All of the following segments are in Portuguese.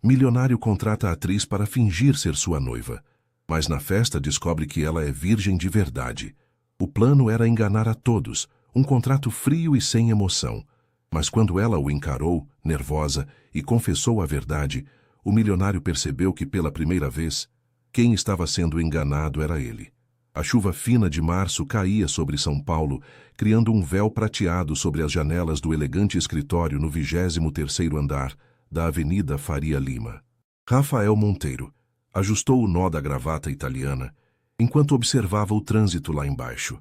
Milionário contrata a atriz para fingir ser sua noiva, mas na festa descobre que ela é virgem de verdade. O plano era enganar a todos, um contrato frio e sem emoção. Mas quando ela o encarou, nervosa, e confessou a verdade, o milionário percebeu que pela primeira vez, quem estava sendo enganado era ele. A chuva fina de março caía sobre São Paulo, criando um véu prateado sobre as janelas do elegante escritório no 23º andar da Avenida Faria Lima. Rafael Monteiro ajustou o nó da gravata italiana enquanto observava o trânsito lá embaixo.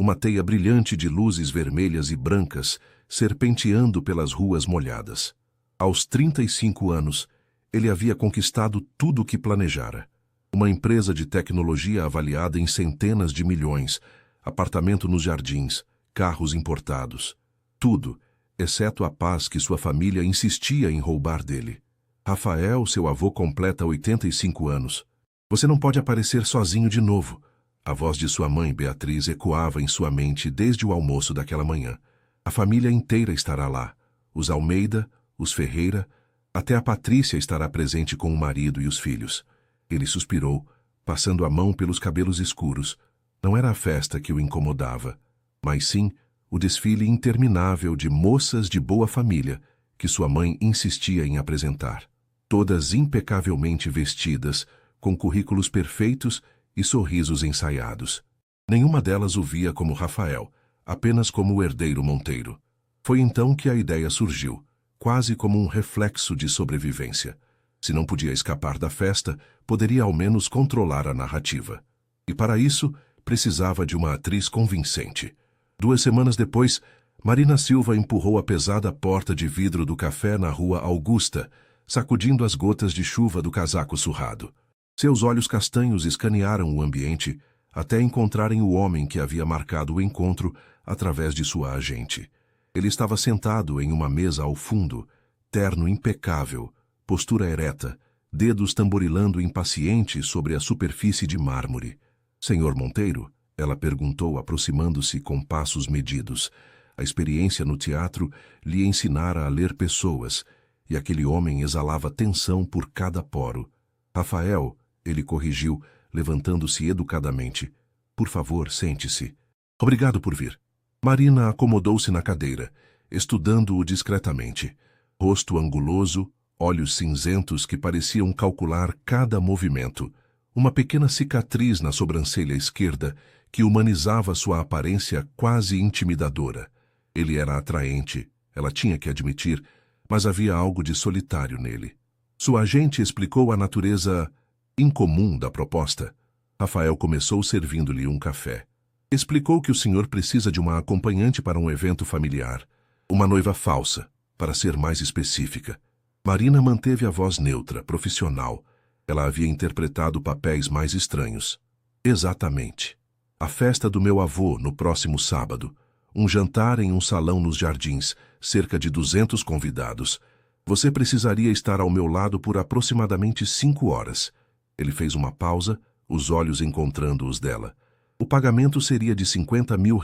Uma teia brilhante de luzes vermelhas e brancas serpenteando pelas ruas molhadas. Aos 35 anos, ele havia conquistado tudo o que planejara. Uma empresa de tecnologia avaliada em centenas de milhões, apartamento nos Jardins, carros importados. Tudo, exceto a paz que sua família insistia em roubar dele. Rafael, seu avô, completa 85 anos. Você não pode aparecer sozinho de novo. A voz de sua mãe, Beatriz, ecoava em sua mente desde o almoço daquela manhã. A família inteira estará lá. Os Almeida, os Ferreira, até a Patrícia estará presente com o marido e os filhos. Ele suspirou, passando a mão pelos cabelos escuros. Não era a festa que o incomodava, mas sim o desfile interminável de moças de boa família que sua mãe insistia em apresentar. Todas impecavelmente vestidas, com currículos perfeitos e sorrisos ensaiados. Nenhuma delas o via como Rafael, apenas como o herdeiro Monteiro. Foi então que a ideia surgiu, quase como um reflexo de sobrevivência. Se não podia escapar da festa, poderia ao menos controlar a narrativa. E para isso, precisava de uma atriz convincente. 2 semanas depois, Marina Silva empurrou a pesada porta de vidro do café na rua Augusta, sacudindo as gotas de chuva do casaco surrado. Seus olhos castanhos escanearam o ambiente até encontrarem o homem que havia marcado o encontro através de sua agente. Ele estava sentado em uma mesa ao fundo, terno impecável, postura ereta, dedos tamborilando impacientes sobre a superfície de mármore. Senhor Monteiro? Ela perguntou, aproximando-se com passos medidos. A experiência no teatro lhe ensinara a ler pessoas, e aquele homem exalava tensão por cada poro. Rafael, ele corrigiu, levantando-se educadamente. Por favor, sente-se. Obrigado por vir. Marina acomodou-se na cadeira, estudando-o discretamente. Rosto anguloso, olhos cinzentos que pareciam calcular cada movimento. Uma pequena cicatriz na sobrancelha esquerda que humanizava sua aparência quase intimidadora. Ele era atraente, ela tinha que admitir, mas havia algo de solitário nele. Sua agente explicou a natureza incomum da proposta. Rafael começou servindo-lhe um café. Explicou que o senhor precisa de uma acompanhante para um evento familiar. Uma noiva falsa, para ser mais específica. Marina manteve a voz neutra, profissional. Ela havia interpretado papéis mais estranhos. Exatamente. A festa do meu avô, no próximo sábado. Um jantar em um salão nos Jardins, cerca de 200 convidados. Você precisaria estar ao meu lado por aproximadamente 5 horas. Ele fez uma pausa, os olhos encontrando os dela. O pagamento seria de R$50 mil,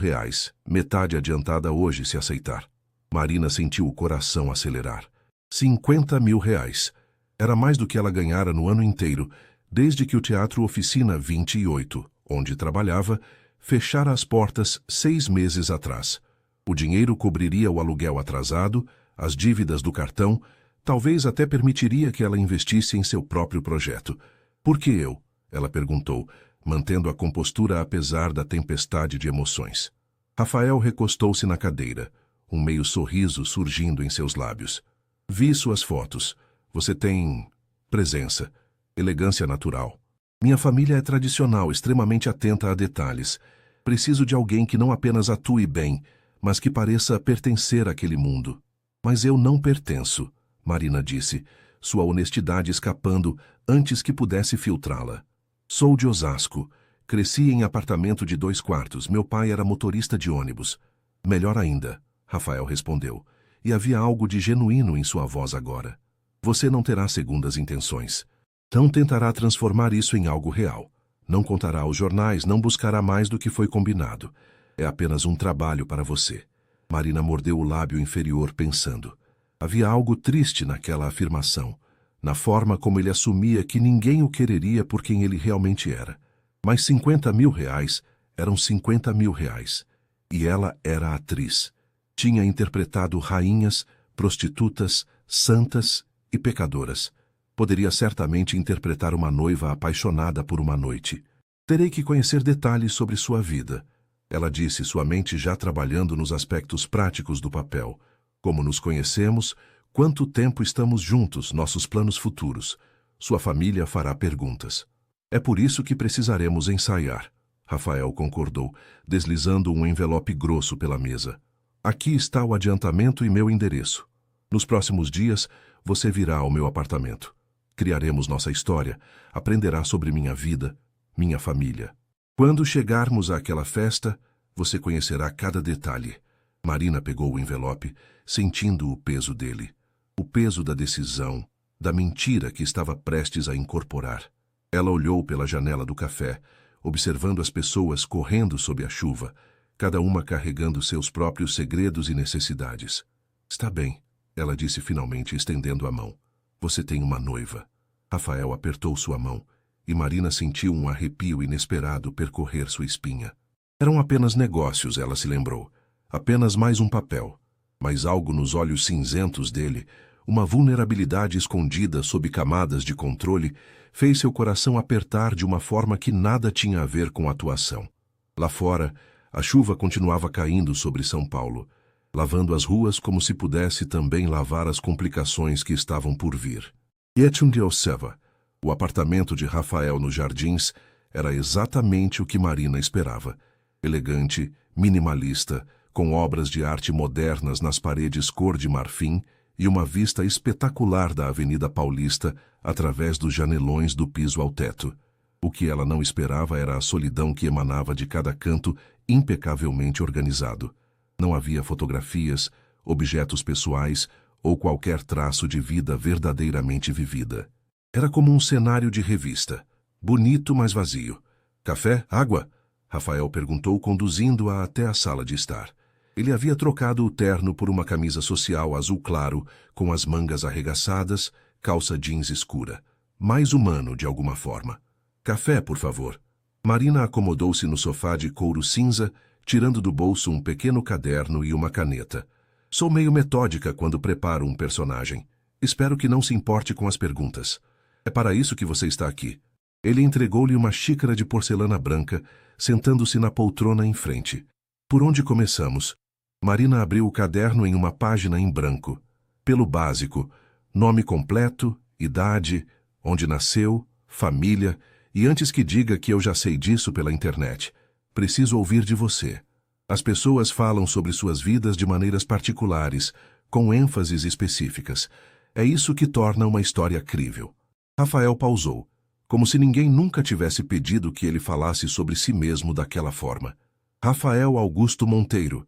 metade adiantada hoje, se aceitar. Marina sentiu o coração acelerar. R$50 mil. Era mais do que ela ganhara no ano inteiro, desde que o Teatro Oficina 28, onde trabalhava, fechara as portas 6 meses atrás. O dinheiro cobriria o aluguel atrasado, as dívidas do cartão, talvez até permitiria que ela investisse em seu próprio projeto. Por que eu? Ela perguntou, mantendo a compostura apesar da tempestade de emoções. Rafael recostou-se na cadeira, um meio sorriso surgindo em seus lábios. Vi suas fotos. Você tem presença, elegância natural. Minha família é tradicional, extremamente atenta a detalhes. Preciso de alguém que não apenas atue bem, mas que pareça pertencer àquele mundo. Mas eu não pertenço, Marina disse, sua honestidade escapando antes que pudesse filtrá-la. Sou de Osasco. Cresci em apartamento de 2 quartos. Meu pai era motorista de ônibus. Melhor ainda, Rafael respondeu, e havia algo de genuíno em sua voz agora. Você não terá segundas intenções. Não tentará transformar isso em algo real. Não contará aos jornais, não buscará mais do que foi combinado. É apenas um trabalho para você. Marina mordeu o lábio inferior pensando. Havia algo triste naquela afirmação. na forma como ele assumia que ninguém o quereria por quem ele realmente era. Mas 50 mil reais eram 50 mil reais. E ela era atriz. Tinha interpretado rainhas, prostitutas, santas e pecadoras. Poderia certamente interpretar uma noiva apaixonada por uma noite. Terei que conhecer detalhes sobre sua vida. Ela disse, sua mente já trabalhando nos aspectos práticos do papel. Como nos conhecemos, quanto tempo estamos juntos, nossos planos futuros. Sua família fará perguntas. É por isso que precisaremos ensaiar. Rafael concordou, deslizando um envelope grosso pela mesa. Aqui está o adiantamento e meu endereço. Nos próximos dias, você virá ao meu apartamento. Criaremos nossa história, aprenderá sobre minha vida, minha família. Quando chegarmos àquela festa, você conhecerá cada detalhe. Marina pegou o envelope, sentindo o peso dele. O peso da decisão, da mentira que estava prestes a incorporar. Ela olhou pela janela do café, observando as pessoas correndo sob a chuva, cada uma carregando seus próprios segredos e necessidades. Está bem, ela disse finalmente, estendendo a mão. Você tem uma noiva. Rafael apertou sua mão, e Marina sentiu um arrepio inesperado percorrer sua espinha. Eram apenas negócios, ela se lembrou. Apenas mais um papel. Mas algo nos olhos cinzentos dele, uma vulnerabilidade escondida sob camadas de controle, fez seu coração apertar de uma forma que nada tinha a ver com a atuação. Lá fora, a chuva continuava caindo sobre São Paulo, lavando as ruas como se pudesse também lavar as complicações que estavam por vir. Yetundeoseva, o apartamento de Rafael nos Jardins, era exatamente o que Marina esperava. Elegante, minimalista, com obras de arte modernas nas paredes cor de marfim e uma vista espetacular da Avenida Paulista através dos janelões do piso ao teto. O que ela não esperava era a solidão que emanava de cada canto impecavelmente organizado. Não havia fotografias, objetos pessoais ou qualquer traço de vida verdadeiramente vivida. Era como um cenário de revista, bonito, mas vazio. Café? Água? Rafael perguntou, conduzindo-a até a sala de estar. Ele havia trocado o terno por uma camisa social azul claro, com as mangas arregaçadas, calça jeans escura. Mais humano, de alguma forma. Café, por favor. Marina acomodou-se no sofá de couro cinza, tirando do bolso um pequeno caderno e uma caneta. Sou meio metódica quando preparo um personagem. Espero que não se importe com as perguntas. É para isso que você está aqui. Ele entregou-lhe uma xícara de porcelana branca, sentando-se na poltrona em frente. Por onde começamos? Marina abriu o caderno em uma página em branco. Pelo básico, nome completo, idade, onde nasceu, família, e antes que diga que eu já sei disso pela internet, preciso ouvir de você. As pessoas falam sobre suas vidas de maneiras particulares, com ênfases específicas. É isso que torna uma história crível. Rafael pausou, como se ninguém nunca tivesse pedido que ele falasse sobre si mesmo daquela forma. Rafael Augusto Monteiro,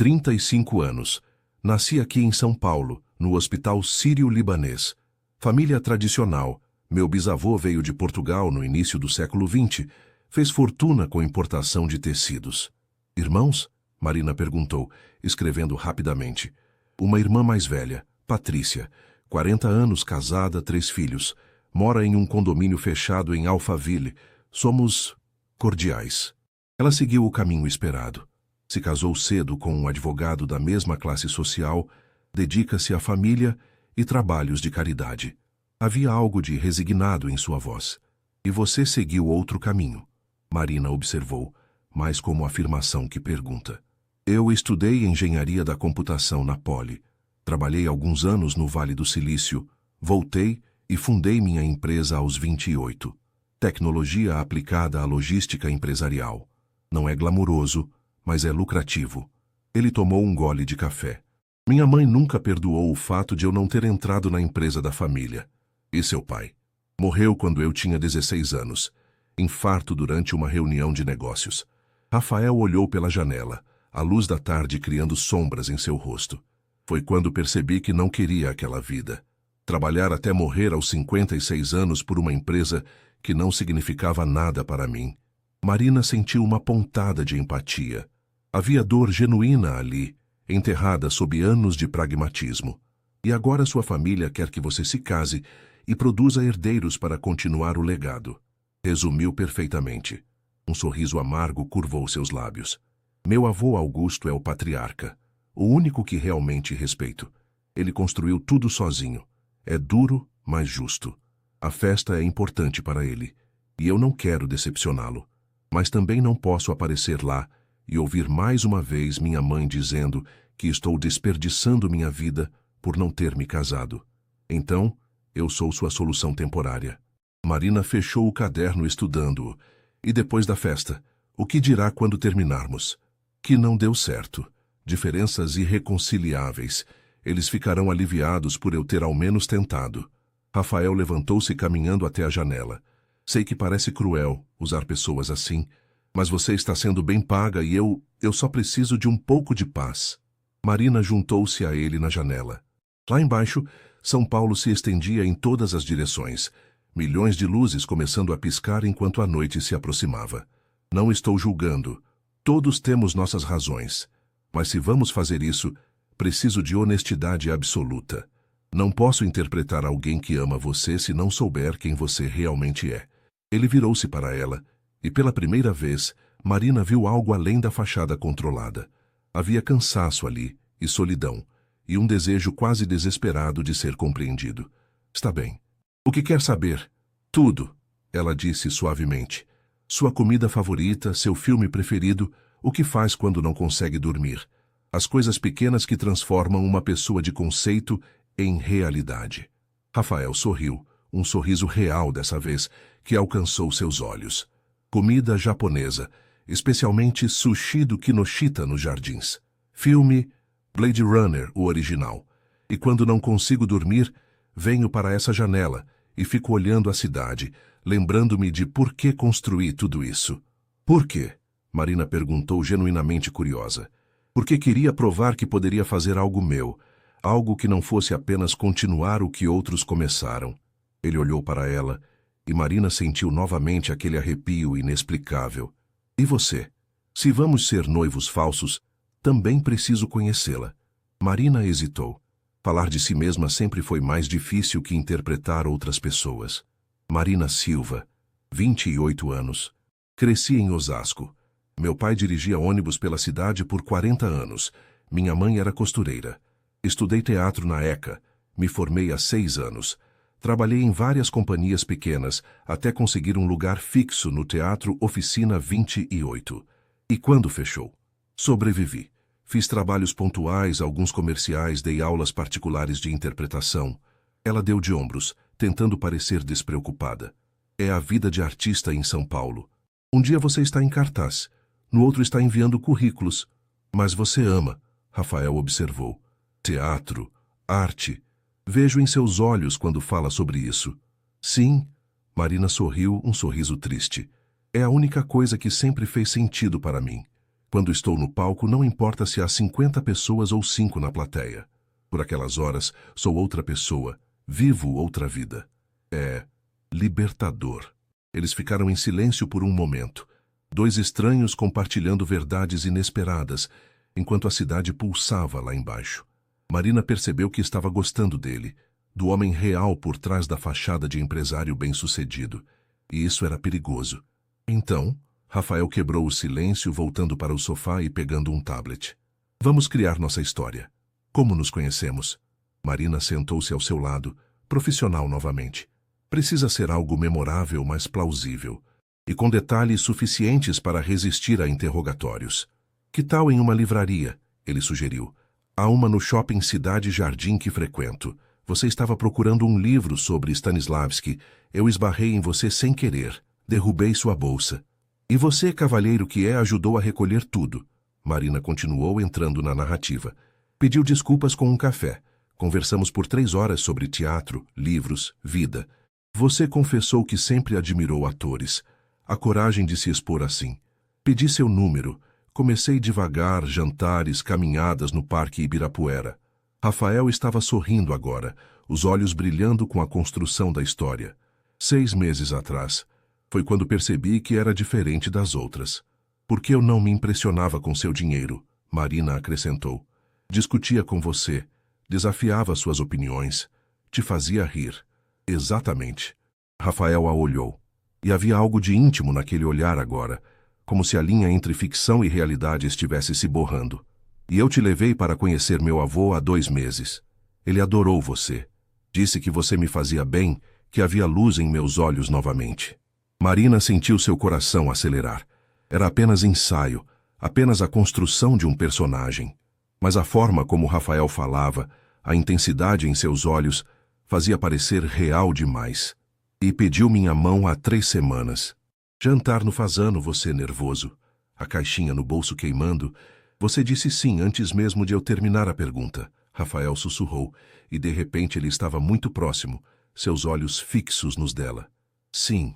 35 anos. Nasci aqui em São Paulo, no Hospital Sírio-Libanês. Família tradicional. Meu bisavô veio de Portugal no início do século XX. Fez fortuna com importação de tecidos. Irmãos? Marina perguntou, escrevendo rapidamente. Uma irmã mais velha, Patrícia, 40 anos, casada, 3 filhos. Mora em um condomínio fechado em Alphaville. Somos cordiais. Ela seguiu o caminho esperado. Se casou cedo com um advogado da mesma classe social, dedica-se à família e trabalhos de caridade. Havia algo de resignado em sua voz. E você seguiu outro caminho, Marina observou, mais como afirmação que pergunta. Eu estudei engenharia da computação na Poli. Trabalhei alguns anos no Vale do Silício, voltei e fundei minha empresa aos 28. Tecnologia aplicada à logística empresarial. Não é glamuroso, mas é lucrativo. Ele tomou um gole de café. Minha mãe nunca perdoou o fato de eu não ter entrado na empresa da família. E seu pai? Morreu quando eu tinha 16 anos. Infarto durante uma reunião de negócios. Rafael olhou pela janela, a luz da tarde criando sombras em seu rosto. Foi quando percebi que não queria aquela vida. Trabalhar até morrer aos 56 anos por uma empresa que não significava nada para mim. Marina sentiu uma pontada de empatia. Havia dor genuína ali, enterrada sob anos de pragmatismo. E agora sua família quer que você se case e produza herdeiros para continuar o legado. Resumiu perfeitamente. Um sorriso amargo curvou seus lábios. Meu avô Augusto é o patriarca, o único que realmente respeito. Ele construiu tudo sozinho. É duro, mas justo. A festa é importante para ele, e eu não quero decepcioná-lo. Mas também não posso aparecer lá e ouvir mais uma vez minha mãe dizendo que estou desperdiçando minha vida por não ter me casado. Então, eu sou sua solução temporária. Marina fechou o caderno estudando-o. E depois da festa, o que dirá quando terminarmos? Que não deu certo. Diferenças irreconciliáveis. Eles ficarão aliviados por eu ter ao menos tentado. Rafael levantou-se caminhando até a janela. Sei que parece cruel usar pessoas assim, mas você está sendo bem paga e eu só preciso de um pouco de paz. Marina juntou-se a ele na janela. Lá embaixo, São Paulo se estendia em todas as direções. Milhões de luzes começando a piscar enquanto a noite se aproximava. Não estou julgando. Todos temos nossas razões. Mas se vamos fazer isso, preciso de honestidade absoluta. Não posso interpretar alguém que ama você se não souber quem você realmente é. Ele virou-se para ela, e pela primeira vez, Marina viu algo além da fachada controlada. Havia cansaço ali, e solidão, e um desejo quase desesperado de ser compreendido. Está bem. O que quer saber? Tudo, ela disse suavemente. Sua comida favorita, seu filme preferido, o que faz quando não consegue dormir. As coisas pequenas que transformam uma pessoa de conceito em realidade. Rafael sorriu, um sorriso real dessa vez, que alcançou seus olhos. Comida japonesa, especialmente sushi do Kinoshita nos jardins. Filme Blade Runner, o original. E quando não consigo dormir, venho para essa janela e fico olhando a cidade, lembrando-me de por que construí tudo isso. Por quê? Marina perguntou genuinamente curiosa. Porque queria provar que poderia fazer algo meu, algo que não fosse apenas continuar o que outros começaram. Ele olhou para ela, e Marina sentiu novamente aquele arrepio inexplicável. E você? Se vamos ser noivos falsos, também preciso conhecê-la. Marina hesitou. Falar de si mesma sempre foi mais difícil que interpretar outras pessoas. Marina Silva, 28 anos. Cresci em Osasco. Meu pai dirigia ônibus pela cidade por 40 anos. Minha mãe era costureira. Estudei teatro na ECA. Me formei há 6 anos. Trabalhei em várias companhias pequenas, até conseguir um lugar fixo no Teatro Oficina 28. E quando fechou? Sobrevivi. Fiz trabalhos pontuais, alguns comerciais, dei aulas particulares de interpretação. Ela deu de ombros, tentando parecer despreocupada. É a vida de artista em São Paulo. Um dia você está em cartaz, no outro está enviando currículos. Mas você ama, Rafael observou. Teatro, arte. Vejo em seus olhos quando fala sobre isso. Sim, Marina sorriu, um sorriso triste. É a única coisa que sempre fez sentido para mim. Quando estou no palco, não importa se há 50 pessoas ou 5 na plateia. Por aquelas horas, sou outra pessoa, vivo outra vida. É libertador. Eles ficaram em silêncio por um momento. 2 estranhos compartilhando verdades inesperadas, enquanto a cidade pulsava lá embaixo. Marina percebeu que estava gostando dele, do homem real por trás da fachada de empresário bem-sucedido. E isso era perigoso. Então, Rafael quebrou o silêncio, voltando para o sofá e pegando um tablet. Vamos criar nossa história. Como nos conhecemos? Marina sentou-se ao seu lado, profissional novamente. Precisa ser algo memorável, mas plausível. E com detalhes suficientes para resistir a interrogatórios. Que tal em uma livraria? Ele sugeriu. Há uma no Shopping Cidade Jardim que frequento. Você estava procurando um livro sobre Stanislavski. Eu esbarrei em você sem querer. Derrubei sua bolsa. E você, cavalheiro que é, ajudou a recolher tudo. Marina continuou entrando na narrativa. Pediu desculpas com um café. Conversamos por 3 horas sobre teatro, livros, vida. Você confessou que sempre admirou atores. A coragem de se expor assim. Pedi seu número. Comecei devagar, jantares, caminhadas no Parque Ibirapuera. Rafael estava sorrindo agora, os olhos brilhando com a construção da história. 6 meses atrás. Foi quando percebi que era diferente das outras. Porque eu não me impressionava com seu dinheiro, Marina acrescentou. Discutia com você, desafiava suas opiniões, te fazia rir. Exatamente. Rafael a olhou. E havia algo de íntimo naquele olhar agora, como se a linha entre ficção e realidade estivesse se borrando. E eu te levei para conhecer meu avô há 2 meses. Ele adorou você. Disse que você me fazia bem, que havia luz em meus olhos novamente. Marina sentiu seu coração acelerar. Era apenas ensaio, apenas a construção de um personagem. Mas a forma como Rafael falava, a intensidade em seus olhos, fazia parecer real demais. E pediu minha mão há 3 semanas. Jantar no fazano, você nervoso. A caixinha no bolso queimando. Você disse sim antes mesmo de eu terminar a pergunta. Rafael sussurrou, e de repente ele estava muito próximo, seus olhos fixos nos dela. Sim,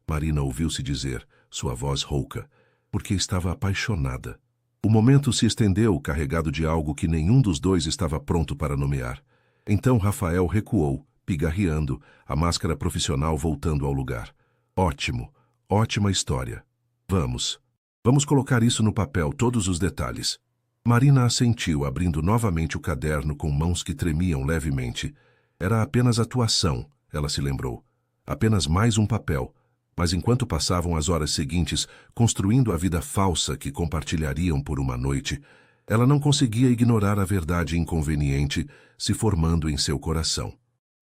Marina ouviu-se dizer, sua voz rouca, porque estava apaixonada. O momento se estendeu, carregado de algo que nenhum dos dois estava pronto para nomear. Então Rafael recuou, pigarreando, a máscara profissional voltando ao lugar. Ótimo, ótima história. Vamos colocar isso no papel, todos os detalhes. Marina assentiu, abrindo novamente o caderno com mãos que tremiam levemente. Era apenas atuação, ela se lembrou. Apenas mais um papel. Mas enquanto passavam as horas seguintes, construindo a vida falsa que compartilhariam por uma noite, ela não conseguia ignorar a verdade inconveniente se formando em seu coração.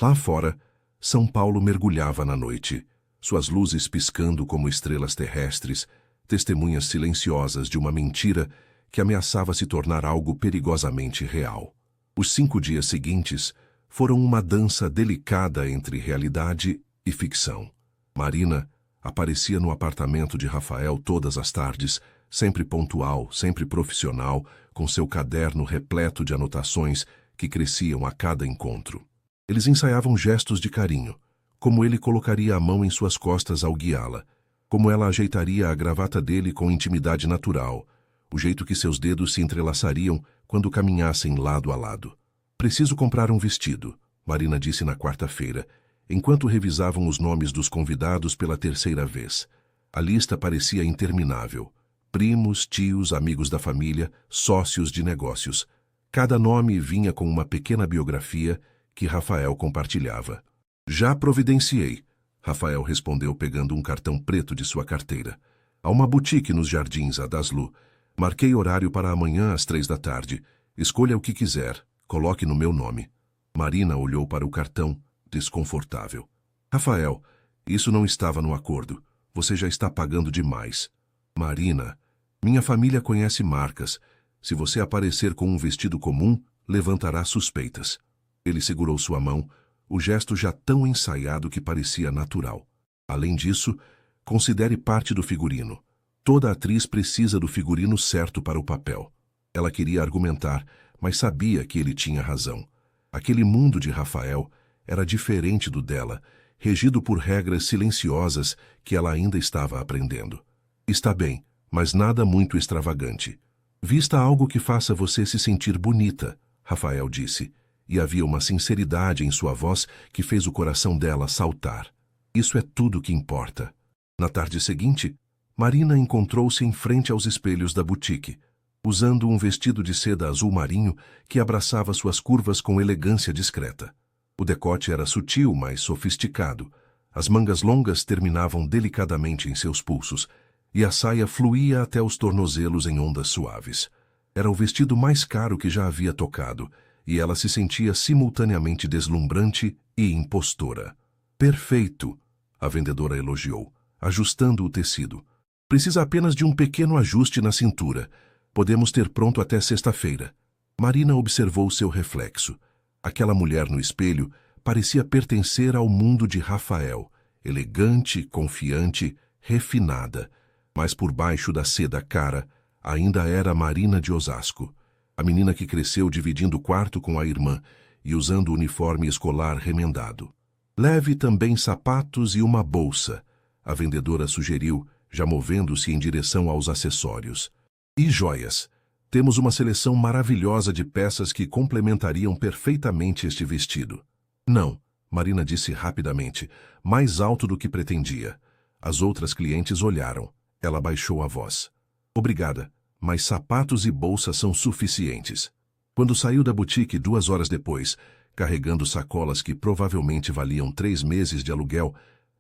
Lá fora, São Paulo mergulhava na noite, suas luzes piscando como estrelas terrestres, testemunhas silenciosas de uma mentira que ameaçava se tornar algo perigosamente real. Os 5 dias seguintes foram uma dança delicada entre realidade e ficção. Marina aparecia no apartamento de Rafael todas as tardes, sempre pontual, sempre profissional, com seu caderno repleto de anotações que cresciam a cada encontro. Eles ensaiavam gestos de carinho, como ele colocaria a mão em suas costas ao guiá-la, como ela ajeitaria a gravata dele com intimidade natural, o jeito que seus dedos se entrelaçariam quando caminhassem lado a lado. Preciso comprar um vestido, Marina disse na quarta-feira, enquanto revisavam os nomes dos convidados pela 3ª vez. A lista parecia interminável. Primos, tios, amigos da família, sócios de negócios. Cada nome vinha com uma pequena biografia que Rafael compartilhava. Já providenciei, Rafael respondeu pegando um cartão preto de sua carteira. Há uma boutique nos jardins, a Daslu. Marquei horário para amanhã às 3 da tarde. Escolha o que quiser. Coloque no meu nome. Marina olhou para o cartão, desconfortável. Rafael, isso não estava no acordo. Você já está pagando demais. Marina, minha família conhece marcas. Se você aparecer com um vestido comum, levantará suspeitas. Ele segurou sua mão, o gesto já tão ensaiado que parecia natural. Além disso, considere parte do figurino. Toda atriz precisa do figurino certo para o papel. Ela queria argumentar, mas sabia que ele tinha razão. Aquele mundo de Rafael era diferente do dela, regido por regras silenciosas que ela ainda estava aprendendo. Está bem, mas nada muito extravagante. Vista algo que faça você se sentir bonita, Rafael disse, e havia uma sinceridade em sua voz que fez o coração dela saltar. Isso é tudo que importa. Na tarde seguinte, Marina encontrou-se em frente aos espelhos da boutique, usando um vestido de seda azul marinho que abraçava suas curvas com elegância discreta. O decote era sutil, mas sofisticado. As mangas longas terminavam delicadamente em seus pulsos, e a saia fluía até os tornozelos em ondas suaves. Era o vestido mais caro que já havia tocado, e ela se sentia simultaneamente deslumbrante e impostora. Perfeito, a vendedora elogiou, ajustando o tecido. Precisa apenas de um pequeno ajuste na cintura. Podemos ter pronto até sexta-feira. Marina observou seu reflexo. Aquela mulher no espelho parecia pertencer ao mundo de Rafael, elegante, confiante, refinada. Mas por baixo da seda cara, ainda era Marina de Osasco. A menina que cresceu dividindo o quarto com a irmã e usando o uniforme escolar remendado. Leve também sapatos e uma bolsa, a vendedora sugeriu, já movendo-se em direção aos acessórios. E joias. Temos uma seleção maravilhosa de peças que complementariam perfeitamente este vestido. Não, Marina disse rapidamente, mais alto do que pretendia. As outras clientes olharam. Ela baixou a voz. Obrigada, mas sapatos e bolsa são suficientes. Quando saiu da boutique 2 horas depois, carregando sacolas que provavelmente valiam 3 meses de aluguel,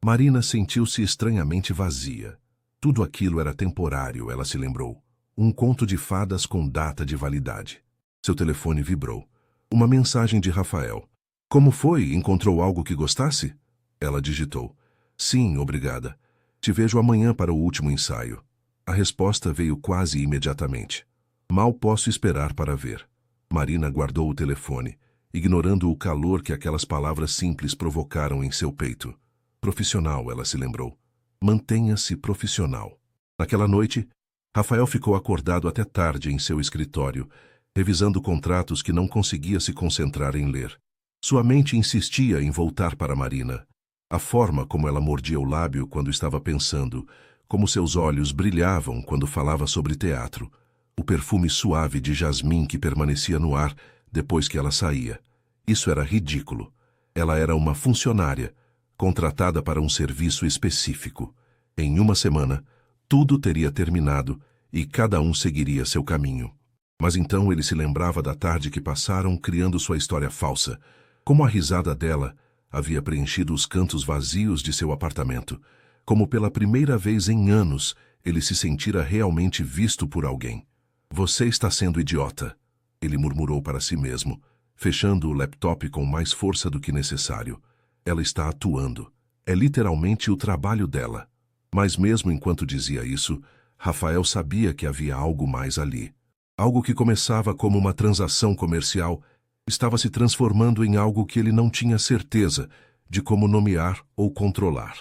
Marina sentiu-se estranhamente vazia. Tudo aquilo era temporário, ela se lembrou. Um conto de fadas com data de validade. Seu telefone vibrou. Uma mensagem de Rafael. Como foi? Encontrou algo que gostasse? Ela digitou. Sim, obrigada. Te vejo amanhã para o último ensaio. A resposta veio quase imediatamente. Mal posso esperar para ver. Marina guardou o telefone, ignorando o calor que aquelas palavras simples provocaram em seu peito. Profissional, ela se lembrou. Mantenha-se profissional. Naquela noite, Rafael ficou acordado até tarde em seu escritório, revisando contratos que não conseguia se concentrar em ler. Sua mente insistia em voltar para Marina. A forma como ela mordia o lábio quando estava pensando, como seus olhos brilhavam quando falava sobre teatro, o perfume suave de jasmim que permanecia no ar depois que ela saía. Isso era ridículo. Ela era uma funcionária, contratada para um serviço específico. Em uma semana, tudo teria terminado e cada um seguiria seu caminho. Mas então ele se lembrava da tarde que passaram criando sua história falsa, como a risada dela havia preenchido os cantos vazios de seu apartamento, como pela primeira vez em anos ele se sentira realmente visto por alguém. Você está sendo idiota, ele murmurou para si mesmo, fechando o laptop com mais força do que necessário. Ela está atuando. É literalmente o trabalho dela. Mas mesmo enquanto dizia isso, Rafael sabia que havia algo mais ali. Algo que começava como uma transação comercial estava se transformando em algo que ele não tinha certeza de como nomear ou controlar.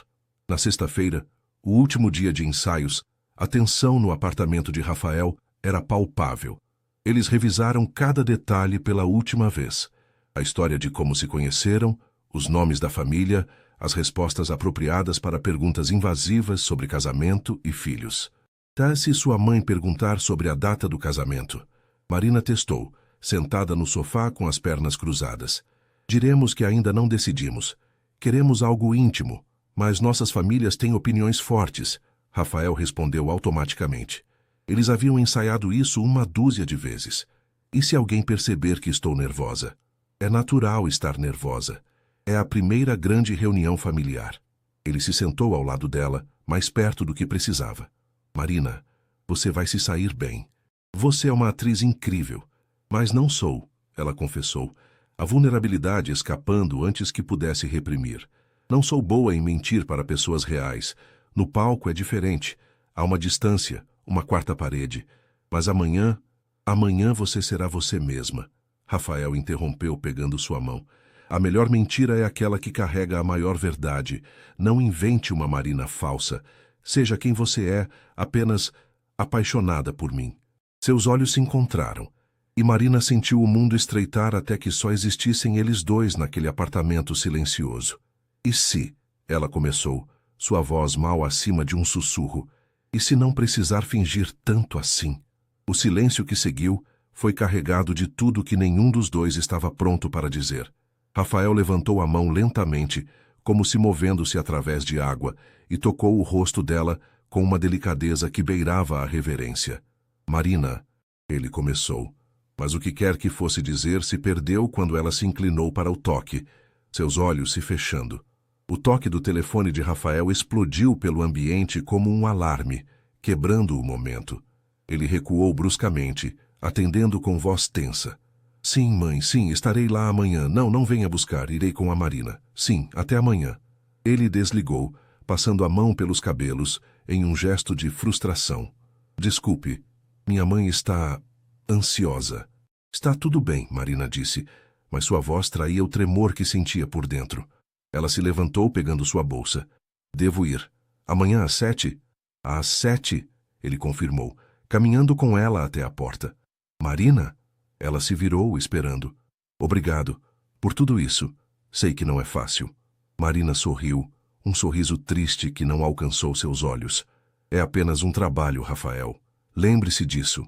Na sexta-feira, o último dia de ensaios, a tensão no apartamento de Rafael era palpável. Eles revisaram cada detalhe pela última vez. A história de como se conheceram, os nomes da família, as respostas apropriadas para perguntas invasivas sobre casamento e filhos. Se sua mãe perguntar sobre a data do casamento. Marina testou, sentada no sofá com as pernas cruzadas. Diremos que ainda não decidimos. Queremos algo íntimo, mas nossas famílias têm opiniões fortes. Rafael respondeu automaticamente. Eles haviam ensaiado isso 1 dúzia de vezes. E se alguém perceber que estou nervosa? É natural estar nervosa. É a primeira grande reunião familiar. Ele se sentou ao lado dela, mais perto do que precisava. Marina, você vai se sair bem. Você é uma atriz incrível. Mas não sou, ela confessou, a vulnerabilidade escapando antes que pudesse reprimir. Não sou boa em mentir para pessoas reais. No palco é diferente. Há uma distância, uma quarta parede. Mas amanhã você será você mesma. Rafael interrompeu pegando sua mão. A melhor mentira é aquela que carrega a maior verdade. Não invente uma Marina falsa. Seja quem você é, apenas apaixonada por mim. Seus olhos se encontraram. E Marina sentiu o mundo estreitar até que só existissem eles dois naquele apartamento silencioso. E se, ela começou, sua voz mal acima de um sussurro, e se não precisar fingir tanto assim? O silêncio que seguiu foi carregado de tudo que nenhum dos dois estava pronto para dizer. Rafael levantou a mão lentamente, como se movendo-se através de água, e tocou o rosto dela com uma delicadeza que beirava a reverência. Marina, ele começou. Mas o que quer que fosse dizer se perdeu quando ela se inclinou para o toque, seus olhos se fechando. O toque do telefone de Rafael explodiu pelo ambiente como um alarme, quebrando o momento. Ele recuou bruscamente, atendendo com voz tensa. Sim, mãe, sim, estarei lá amanhã. Não venha buscar, irei com a Marina. Sim, até amanhã. Ele desligou, passando a mão pelos cabelos, em um gesto de frustração. Desculpe, minha mãe está ansiosa. Está tudo bem, Marina disse, mas sua voz traía o tremor que sentia por dentro. Ela se levantou pegando sua bolsa. Devo ir. Amanhã às 7? Às 7, ele confirmou, caminhando com ela até a porta. Marina? Ela se virou, esperando. Obrigado. Por tudo isso. Sei que não é fácil. Marina sorriu, um sorriso triste que não alcançou seus olhos. É apenas um trabalho, Rafael. Lembre-se disso.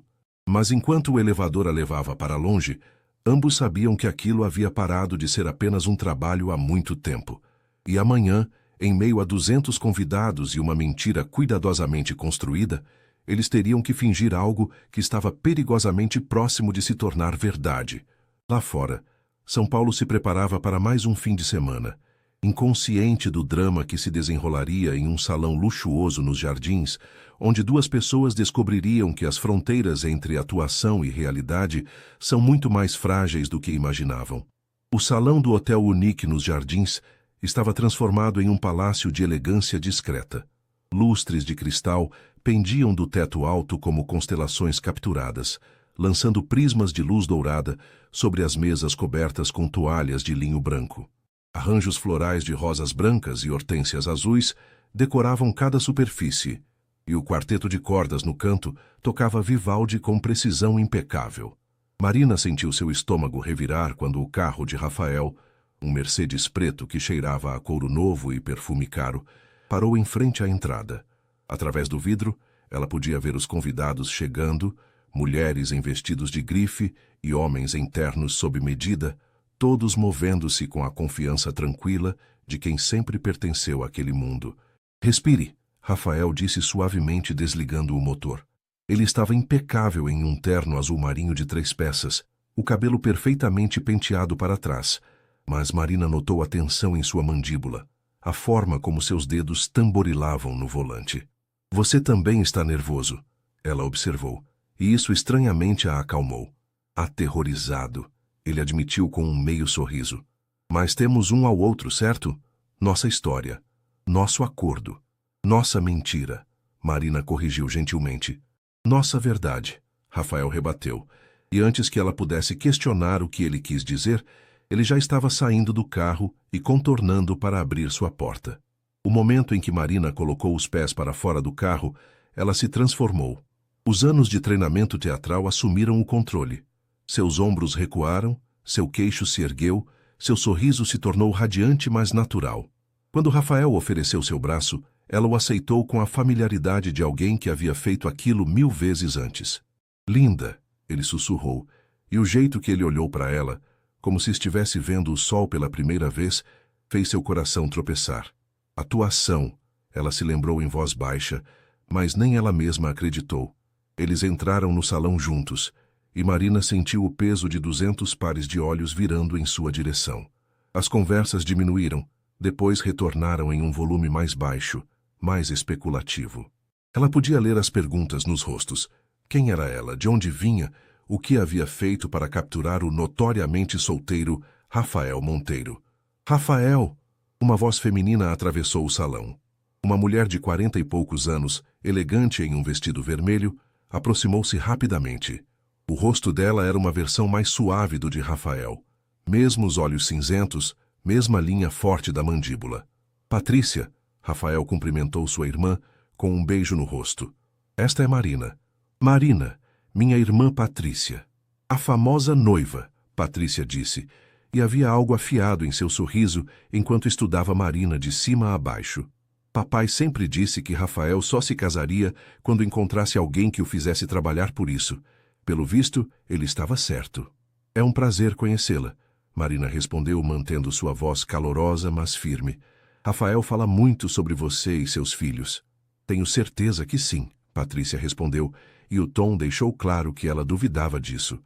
Mas enquanto o elevador a levava para longe, ambos sabiam que aquilo havia parado de ser apenas um trabalho há muito tempo. E amanhã, em meio a 200 convidados e uma mentira cuidadosamente construída, eles teriam que fingir algo que estava perigosamente próximo de se tornar verdade. Lá fora, São Paulo se preparava para mais um fim de semana. Inconsciente do drama que se desenrolaria em um salão luxuoso nos Jardins, onde duas pessoas descobririam que as fronteiras entre atuação e realidade são muito mais frágeis do que imaginavam. O salão do Hotel Unique nos Jardins estava transformado em um palácio de elegância discreta. Lustres de cristal pendiam do teto alto como constelações capturadas, lançando prismas de luz dourada sobre as mesas cobertas com toalhas de linho branco. Arranjos florais de rosas brancas e hortênsias azuis decoravam cada superfície, e o quarteto de cordas no canto tocava Vivaldi com precisão impecável. Marina sentiu seu estômago revirar quando o carro de Rafael, um Mercedes preto que cheirava a couro novo e perfume caro, parou em frente à entrada. Através do vidro, ela podia ver os convidados chegando, mulheres em vestidos de grife e homens em ternos sob medida, todos movendo-se com a confiança tranquila de quem sempre pertenceu àquele mundo. Respire, Rafael disse suavemente desligando o motor. Ele estava impecável em um terno azul marinho de 3 peças, o cabelo perfeitamente penteado para trás, mas Marina notou a tensão em sua mandíbula, a forma como seus dedos tamborilavam no volante. Você também está nervoso, ela observou, e isso estranhamente a acalmou. Aterrorizado, ele admitiu com um meio sorriso. Mas temos um ao outro, certo? Nossa história, nosso acordo, nossa mentira, Marina corrigiu gentilmente. Nossa verdade, Rafael rebateu, e antes que ela pudesse questionar o que ele quis dizer, ele já estava saindo do carro e contornando para abrir sua porta. O momento em que Marina colocou os pés para fora do carro, ela se transformou. Os anos de treinamento teatral assumiram o controle. Seus ombros recuaram, seu queixo se ergueu, seu sorriso se tornou radiante, mas natural. Quando Rafael ofereceu seu braço, ela o aceitou com a familiaridade de alguém que havia feito aquilo 1000 vezes antes. Linda, ele sussurrou, e o jeito que ele olhou para ela, como se estivesse vendo o sol pela primeira vez, fez seu coração tropeçar. Atuação, ela se lembrou em voz baixa, mas nem ela mesma acreditou. Eles entraram no salão juntos, e Marina sentiu o peso de 200 pares de olhos virando em sua direção. As conversas diminuíram, depois retornaram em um volume mais baixo, mais especulativo. Ela podia ler as perguntas nos rostos. Quem era ela? De onde vinha? O que havia feito para capturar o notoriamente solteiro Rafael Monteiro? Rafael! Uma voz feminina atravessou o salão. Uma mulher de 40 e poucos anos, elegante em um vestido vermelho, aproximou-se rapidamente. O rosto dela era uma versão mais suave do de Rafael. Mesmos olhos cinzentos, mesma linha forte da mandíbula. Patrícia, Rafael cumprimentou sua irmã com um beijo no rosto. Esta é Marina. Marina, minha irmã Patrícia. A famosa noiva, Patrícia disse, e havia algo afiado em seu sorriso enquanto estudava Marina de cima a baixo. Papai sempre disse que Rafael só se casaria quando encontrasse alguém que o fizesse trabalhar por isso. Pelo visto, ele estava certo. É um prazer conhecê-la, Marina respondeu mantendo sua voz calorosa, mas firme. Rafael fala muito sobre você e seus filhos. Tenho certeza que sim, Patrícia respondeu, e o tom deixou claro que ela duvidava disso.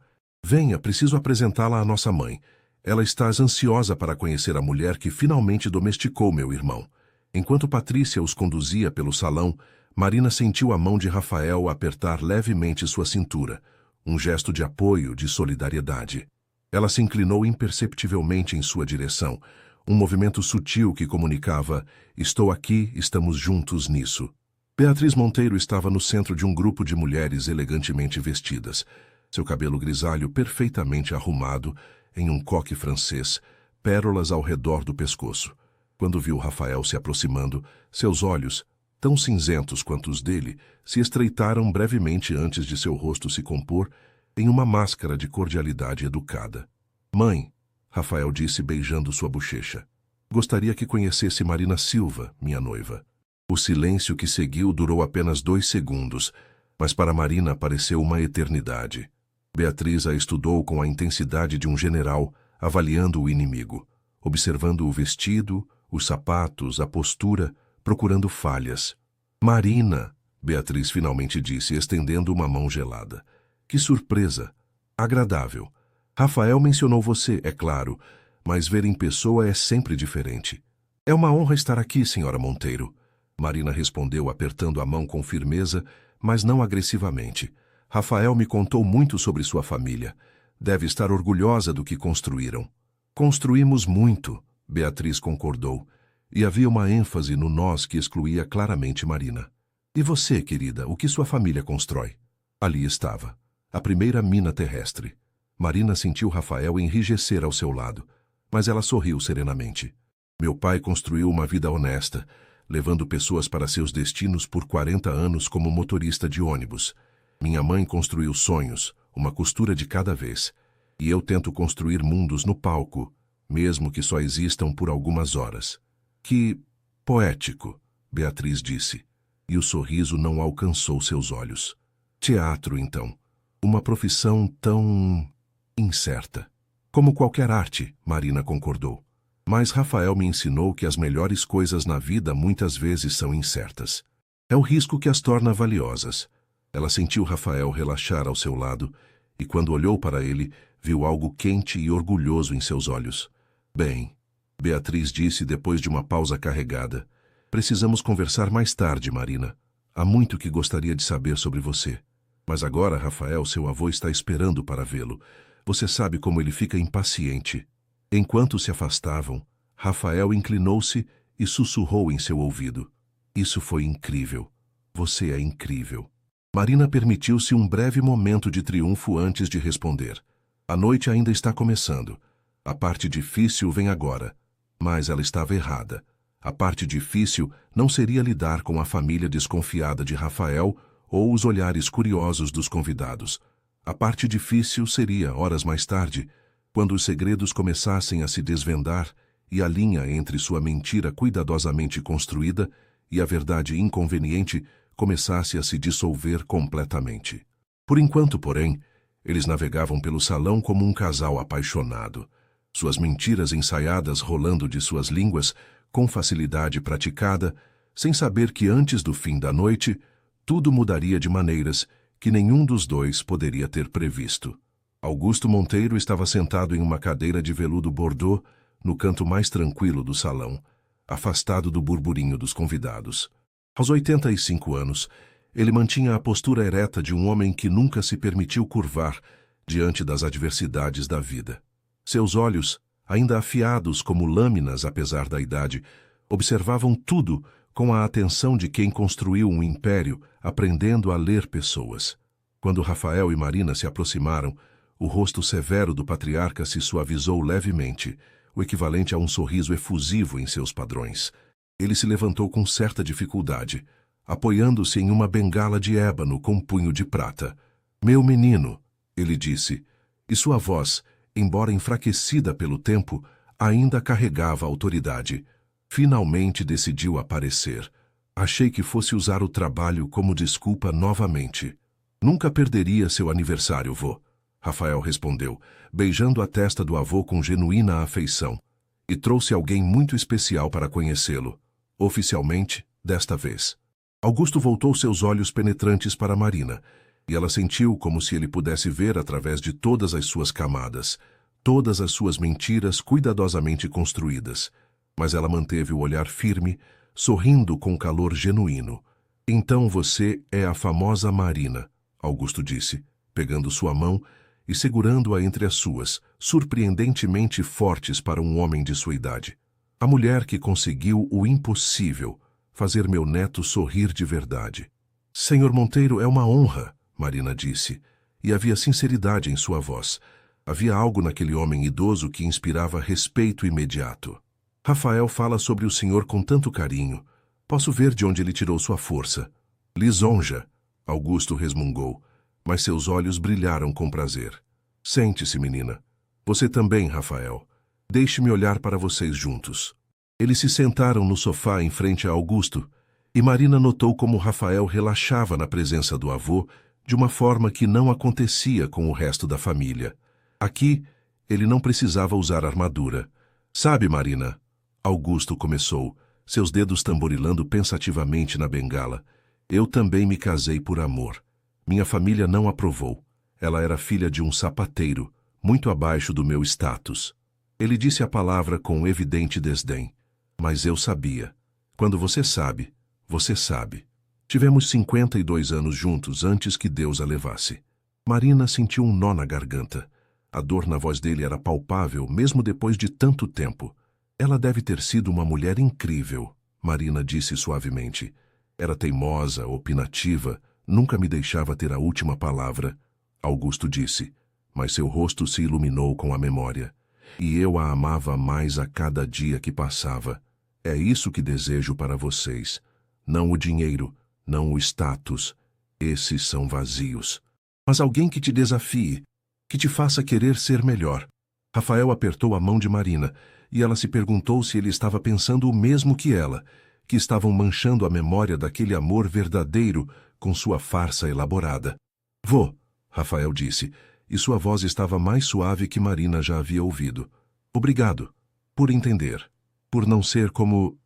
Venha, preciso apresentá-la à nossa mãe. Ela está ansiosa para conhecer a mulher que finalmente domesticou meu irmão. Enquanto Patrícia os conduzia pelo salão, Marina sentiu a mão de Rafael apertar levemente sua cintura, um gesto de apoio, de solidariedade. Ela se inclinou imperceptivelmente em sua direção, um movimento sutil que comunicava: estou aqui, estamos juntos nisso. Beatriz Monteiro estava no centro de um grupo de mulheres elegantemente vestidas, seu cabelo grisalho perfeitamente arrumado, em um coque francês, pérolas ao redor do pescoço. Quando viu Rafael se aproximando, seus olhos, tão cinzentos quanto os dele, se estreitaram brevemente antes de seu rosto se compor em uma máscara de cordialidade educada. Mãe, Rafael disse beijando sua bochecha. Gostaria que conhecesse Marina Silva, minha noiva. O silêncio que seguiu durou apenas 2 segundos, mas para Marina pareceu uma eternidade. Beatriz a estudou com a intensidade de um general, avaliando o inimigo, observando o vestido, os sapatos, a postura, procurando falhas. Marina, Beatriz finalmente disse, estendendo uma mão gelada. Que surpresa! Agradável. Rafael mencionou você, é claro, mas ver em pessoa é sempre diferente. É uma honra estar aqui, senhora Monteiro. Marina respondeu apertando a mão com firmeza, mas não agressivamente. Rafael me contou muito sobre sua família. Deve estar orgulhosa do que construíram. Construímos muito, Beatriz concordou, e havia uma ênfase no nós que excluía claramente Marina. E você, querida, o que sua família constrói? Ali estava, a primeira mina terrestre. Marina sentiu Rafael enrijecer ao seu lado, mas ela sorriu serenamente. Meu pai construiu uma vida honesta, levando pessoas para seus destinos por 40 anos como motorista de ônibus. Minha mãe construiu sonhos, uma costura de cada vez. E eu tento construir mundos no palco, mesmo que só existam por algumas horas. Que poético, Beatriz disse, e o sorriso não alcançou seus olhos. Teatro, então. Uma profissão tão incerta. Como qualquer arte, Marina concordou. Mas Rafael me ensinou que as melhores coisas na vida muitas vezes são incertas. É o risco que as torna valiosas. Ela sentiu Rafael relaxar ao seu lado e, quando olhou para ele, viu algo quente e orgulhoso em seus olhos. Bem, Beatriz disse depois de uma pausa carregada. Precisamos conversar mais tarde, Marina. Há muito que gostaria de saber sobre você. Mas agora, Rafael, seu avô está esperando para vê-lo. Você sabe como ele fica impaciente. Enquanto se afastavam, Rafael inclinou-se e sussurrou em seu ouvido. Isso foi incrível. Você é incrível. Marina permitiu-se um breve momento de triunfo antes de responder. A noite ainda está começando. A parte difícil vem agora. Mas ela estava errada. A parte difícil não seria lidar com a família desconfiada de Rafael ou os olhares curiosos dos convidados. A parte difícil seria, horas mais tarde, quando os segredos começassem a se desvendar e a linha entre sua mentira cuidadosamente construída e a verdade inconveniente começasse a se dissolver completamente. Por enquanto, porém, eles navegavam pelo salão como um casal apaixonado, suas mentiras ensaiadas rolando de suas línguas com facilidade praticada, sem saber que antes do fim da noite, tudo mudaria de maneiras que nenhum dos dois poderia ter previsto. Augusto Monteiro estava sentado em uma cadeira de veludo bordô no canto mais tranquilo do salão, afastado do burburinho dos convidados. Aos 85 anos, ele mantinha a postura ereta de um homem que nunca se permitiu curvar diante das adversidades da vida. Seus olhos, ainda afiados como lâminas apesar da idade, observavam tudo com a atenção de quem construiu um império aprendendo a ler pessoas. Quando Rafael e Marina se aproximaram, o rosto severo do patriarca se suavizou levemente, o equivalente a um sorriso efusivo em seus padrões. Ele se levantou com certa dificuldade, apoiando-se em uma bengala de ébano com punho de prata. "Meu menino", ele disse, e sua voz, embora enfraquecida pelo tempo, ainda carregava autoridade. Finalmente decidiu aparecer. Achei que fosse usar o trabalho como desculpa novamente. "Nunca perderia seu aniversário, vô", Rafael respondeu, beijando a testa do avô com genuína afeição. "E trouxe alguém muito especial para conhecê-lo. Oficialmente, desta vez." Augusto voltou seus olhos penetrantes para Marina, e ela sentiu como se ele pudesse ver através de todas as suas camadas, todas as suas mentiras cuidadosamente construídas. Mas ela manteve o olhar firme, sorrindo com calor genuíno. "Então você é a famosa Marina", Augusto disse, pegando sua mão e segurando-a entre as suas, surpreendentemente fortes para um homem de sua idade. "A mulher que conseguiu o impossível, fazer meu neto sorrir de verdade." "Senhor Monteiro, é uma honra", Marina disse, e havia sinceridade em sua voz. Havia algo naquele homem idoso que inspirava respeito imediato. "Rafael fala sobre o senhor com tanto carinho. Posso ver de onde ele tirou sua força." "Lisonja", Augusto resmungou, mas seus olhos brilharam com prazer. "Sente-se, menina. Você também, Rafael. Deixe-me olhar para vocês juntos." Eles se sentaram no sofá em frente a Augusto, e Marina notou como Rafael relaxava na presença do avô de uma forma que não acontecia com o resto da família. Aqui, ele não precisava usar armadura. "Sabe, Marina", Augusto começou, seus dedos tamborilando pensativamente na bengala, "eu também me casei por amor. Minha família não aprovou. Ela era filha de um sapateiro, muito abaixo do meu status. Ele disse a palavra com evidente desdém. Mas eu sabia. Quando você sabe, você sabe. Tivemos 52 anos juntos antes que Deus a levasse. Marina sentiu um nó na garganta. A dor na voz dele era palpável, mesmo depois de tanto tempo. Ela deve ter sido uma mulher incrível, Marina disse suavemente. Era teimosa, opinativa, nunca me deixava ter a última palavra. Augusto disse, mas seu rosto se iluminou com a memória. E eu a amava mais a cada dia que passava. É isso que desejo para vocês. Não o dinheiro, não o status. Esses são vazios. Mas alguém que te desafie, que te faça querer ser melhor. Rafael apertou a mão de Marina, e ela se perguntou se ele estava pensando o mesmo que ela, que estavam manchando a memória daquele amor verdadeiro com sua farsa elaborada. Vou, Rafael disse, e sua voz estava mais suave que Marina já havia ouvido. Obrigado, por entender, por não ser como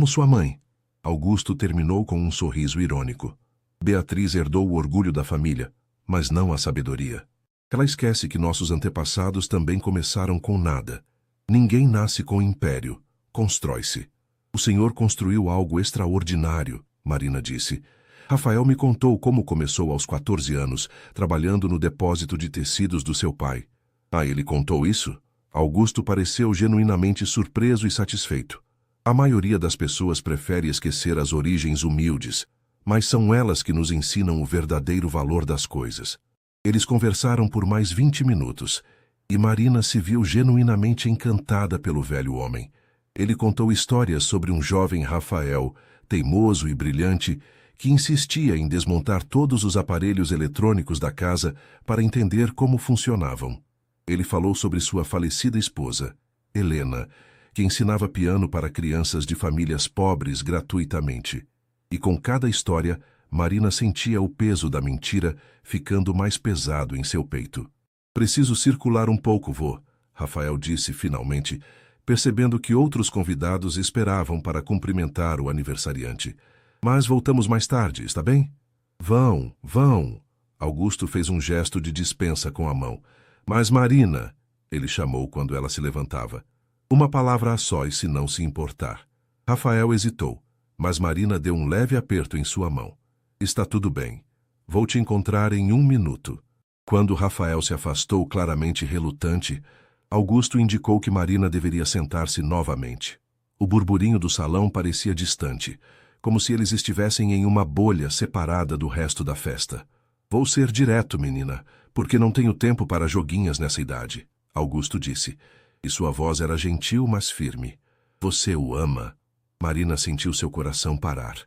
sua mãe. Augusto terminou com um sorriso irônico. Beatriz herdou o orgulho da família, mas não a sabedoria. Ela esquece que nossos antepassados também começaram com nada. Ninguém nasce com império, constrói-se. O Senhor construiu algo extraordinário, Marina disse. Rafael me contou como começou aos 14 anos, trabalhando no depósito de tecidos do seu pai. Ah, ele contou isso? Augusto pareceu genuinamente surpreso e satisfeito. A maioria das pessoas prefere esquecer as origens humildes, mas são elas que nos ensinam o verdadeiro valor das coisas. Eles conversaram por mais 20 minutos, e Marina se viu genuinamente encantada pelo velho homem. Ele contou histórias sobre um jovem Rafael, teimoso e brilhante, que insistia em desmontar todos os aparelhos eletrônicos da casa para entender como funcionavam. Ele falou sobre sua falecida esposa, Helena, que ensinava piano para crianças de famílias pobres gratuitamente. E com cada história, Marina sentia o peso da mentira ficando mais pesado em seu peito. Preciso circular um pouco, vô, Rafael disse finalmente, percebendo que outros convidados esperavam para cumprimentar o aniversariante. Mas voltamos mais tarde, está bem? Vão. Augusto fez um gesto de dispensa com a mão. Mas Marina, ele chamou quando ela se levantava. Uma palavra a sós, se não se importar. Rafael hesitou, mas Marina deu um leve aperto em sua mão. Está tudo bem. Vou te encontrar em 1 minuto. Quando Rafael se afastou claramente relutante, Augusto indicou que Marina deveria sentar-se novamente. O burburinho do salão parecia distante, como se eles estivessem em uma bolha separada do resto da festa. Vou ser direto, menina, porque não tenho tempo para joguinhas nessa idade, Augusto disse, e sua voz era gentil, mas firme. Você o ama? Marina sentiu seu coração parar.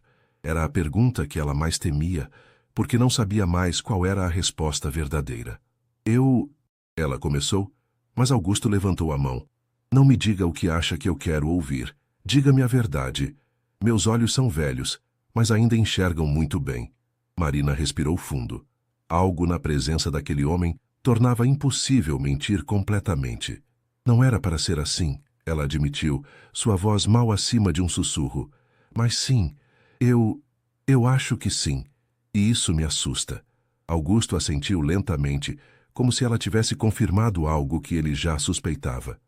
Era a pergunta que ela mais temia, porque não sabia mais qual era a resposta verdadeira. Ela começou, mas Augusto levantou a mão. Não me diga o que acha que eu quero ouvir. Diga-me a verdade. Meus olhos são velhos, mas ainda enxergam muito bem. Marina respirou fundo. Algo na presença daquele homem tornava impossível mentir completamente. Não era para ser assim, ela admitiu, sua voz mal acima de um sussurro. Mas sim, eu acho que sim. E isso me assusta. Augusto assentiu lentamente, como se ela tivesse confirmado algo que ele já suspeitava.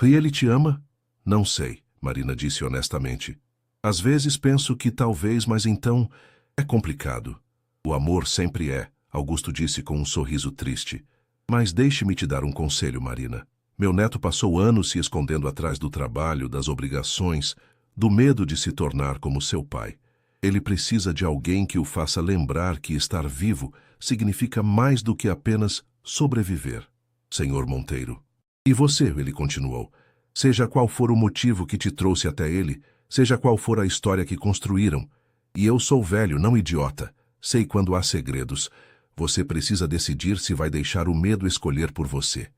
E ele te ama? Não sei, Marina disse honestamente. Às vezes penso que talvez, mas então é complicado. O amor sempre é, Augusto disse com um sorriso triste. Mas deixe-me te dar um conselho, Marina. Meu neto passou anos se escondendo atrás do trabalho, das obrigações, do medo de se tornar como seu pai. Ele precisa de alguém que o faça lembrar que estar vivo significa mais do que apenas sobreviver. Senhor Monteiro. E você, ele continuou, seja qual for o motivo que te trouxe até ele, seja qual for a história que construíram, e eu sou velho, não idiota, sei quando há segredos, você precisa decidir se vai deixar o medo escolher por você.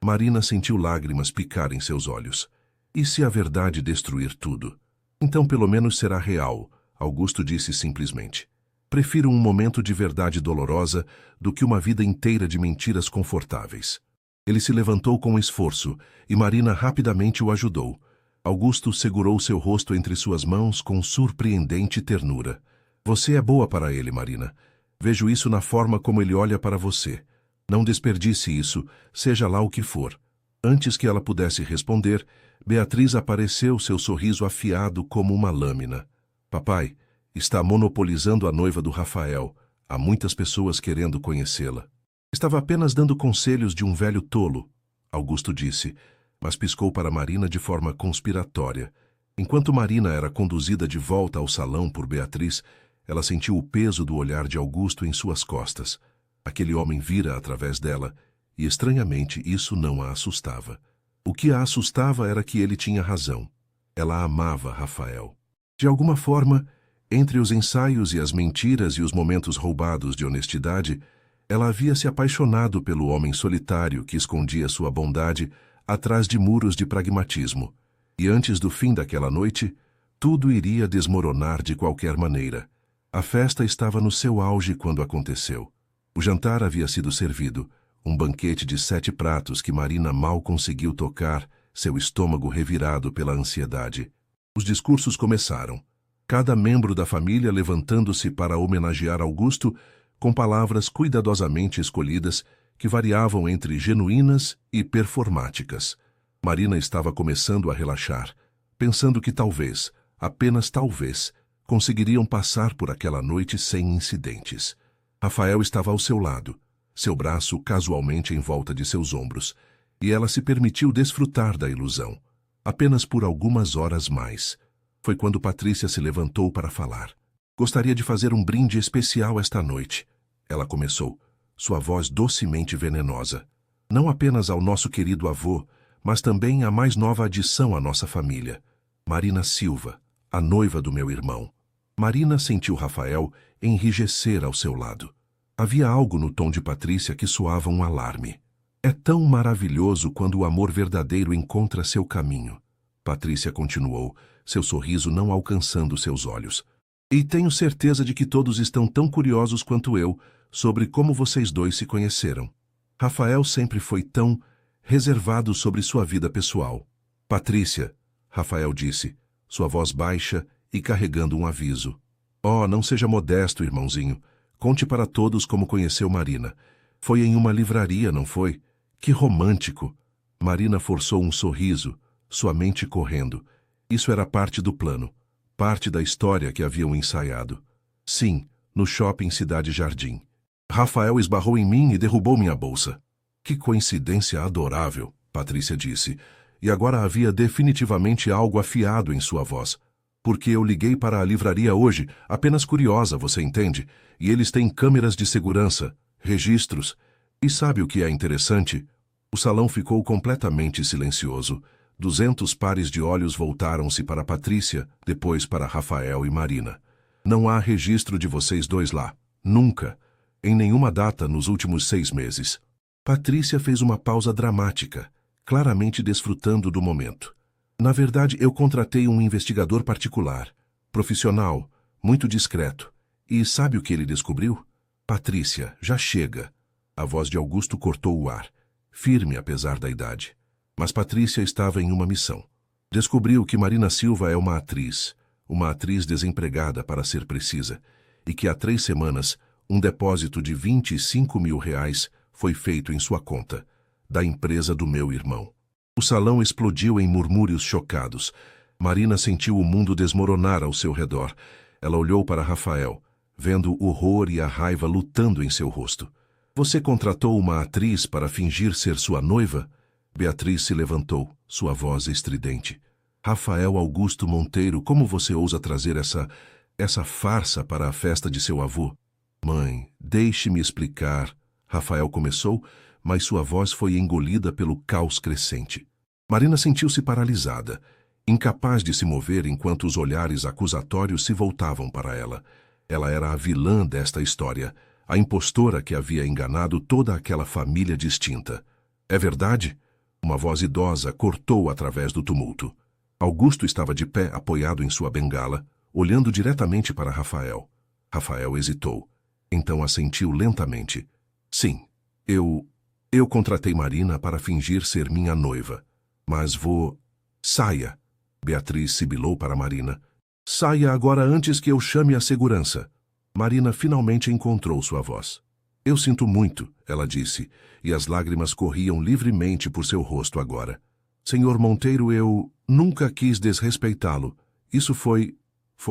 Marina sentiu lágrimas picar em seus olhos. E se a verdade destruir tudo? Então pelo menos será real, Augusto disse simplesmente. Prefiro um momento de verdade dolorosa do que uma vida inteira de mentiras confortáveis. Ele se levantou com esforço, e Marina rapidamente o ajudou. Augusto segurou seu rosto entre suas mãos com surpreendente ternura. Você é boa para ele, Marina. Vejo isso na forma como ele olha para você. Não desperdice isso, seja lá o que for. Antes que ela pudesse responder, Beatriz apareceu, seu sorriso afiado como uma lâmina. Papai, está monopolizando a noiva do Rafael. Há muitas pessoas querendo conhecê-la. Estava apenas dando conselhos de um velho tolo, Augusto disse, mas piscou para Marina de forma conspiratória. Enquanto Marina era conduzida de volta ao salão por Beatriz, ela sentiu o peso do olhar de Augusto em suas costas. Aquele homem vira através dela, e estranhamente isso não a assustava. O que a assustava era que ele tinha razão. Ela amava Rafael. De alguma forma, entre os ensaios e as mentiras e os momentos roubados de honestidade, ela havia se apaixonado pelo homem solitário que escondia sua bondade atrás de muros de pragmatismo. E antes do fim daquela noite, tudo iria desmoronar de qualquer maneira. A festa estava no seu auge quando aconteceu. O jantar havia sido servido, um banquete de 7 pratos que Marina mal conseguiu tocar, seu estômago revirado pela ansiedade. Os discursos começaram. Cada membro da família levantando-se para homenagear Augusto com palavras cuidadosamente escolhidas que variavam entre genuínas e performáticas. Marina estava começando a relaxar, pensando que talvez, apenas talvez, conseguiriam passar por aquela noite sem incidentes. Rafael estava ao seu lado, seu braço casualmente em volta de seus ombros, e ela se permitiu desfrutar da ilusão, apenas por algumas horas mais. Foi quando Patrícia se levantou para falar. Gostaria de fazer um brinde especial esta noite. Ela começou, sua voz docemente venenosa. Não apenas ao nosso querido avô, mas também à mais nova adição à nossa família, Marina Silva, a noiva do meu irmão. Marina sentiu Rafael enrijecer ao seu lado. Havia algo no tom de Patrícia que soava um alarme. É tão maravilhoso quando o amor verdadeiro encontra seu caminho. Patrícia continuou, seu sorriso não alcançando seus olhos. E tenho certeza de que todos estão tão curiosos quanto eu sobre como vocês dois se conheceram. Rafael sempre foi tão reservado sobre sua vida pessoal. Patrícia, Rafael disse, sua voz baixa e carregando um aviso. Oh, não seja modesto, irmãozinho. Conte para todos como conheceu Marina. Foi em uma livraria, não foi? Que romântico! Marina forçou um sorriso, sua mente correndo. Isso era parte do plano, parte da história que haviam ensaiado. Sim, no shopping Cidade Jardim. Rafael esbarrou em mim e derrubou minha bolsa. Que coincidência adorável, Patrícia disse, e agora havia definitivamente algo afiado em sua voz. Porque eu liguei para a livraria hoje, apenas curiosa, você entende? E eles têm câmeras de segurança, registros. E sabe o que é interessante? O salão ficou completamente silencioso. 200 pares de olhos voltaram-se para Patrícia, depois para Rafael e Marina. Não há registro de vocês dois lá. Nunca. Em nenhuma data nos últimos 6 meses. Patrícia fez uma pausa dramática, claramente desfrutando do momento. Na verdade, eu contratei um investigador particular, profissional, muito discreto. E sabe o que ele descobriu? Patrícia, já chega. A voz de Augusto cortou o ar, firme apesar da idade. Mas Patrícia estava em uma missão. Descobriu que Marina Silva é uma atriz desempregada para ser precisa, e que há 3 semanas um depósito de R$ 25 mil foi feito em sua conta, da empresa do meu irmão. O salão explodiu em murmúrios chocados. Marina sentiu o mundo desmoronar ao seu redor. Ela olhou para Rafael, vendo o horror e a raiva lutando em seu rosto. Você contratou uma atriz para fingir ser sua noiva? Beatriz se levantou, sua voz estridente. Rafael Augusto Monteiro, como você ousa trazer essa farsa para a festa de seu avô? Mãe, deixe-me explicar. Rafael começou, mas sua voz foi engolida pelo caos crescente. Marina sentiu-se paralisada, incapaz de se mover enquanto os olhares acusatórios se voltavam para ela. Ela era a vilã desta história, a impostora que havia enganado toda aquela família distinta. É verdade? Uma voz idosa cortou através do tumulto. Augusto estava de pé, apoiado em sua bengala, olhando diretamente para Rafael. Rafael hesitou. Então assentiu lentamente. Sim, eu contratei Marina para fingir ser minha noiva. Mas vou... Saia! Beatriz sibilou para Marina. Saia agora antes que eu chame a segurança. Marina finalmente encontrou sua voz. Eu sinto muito, ela disse, e as lágrimas corriam livremente por seu rosto agora. Senhor Monteiro, eu nunca quis desrespeitá-lo. Isso foi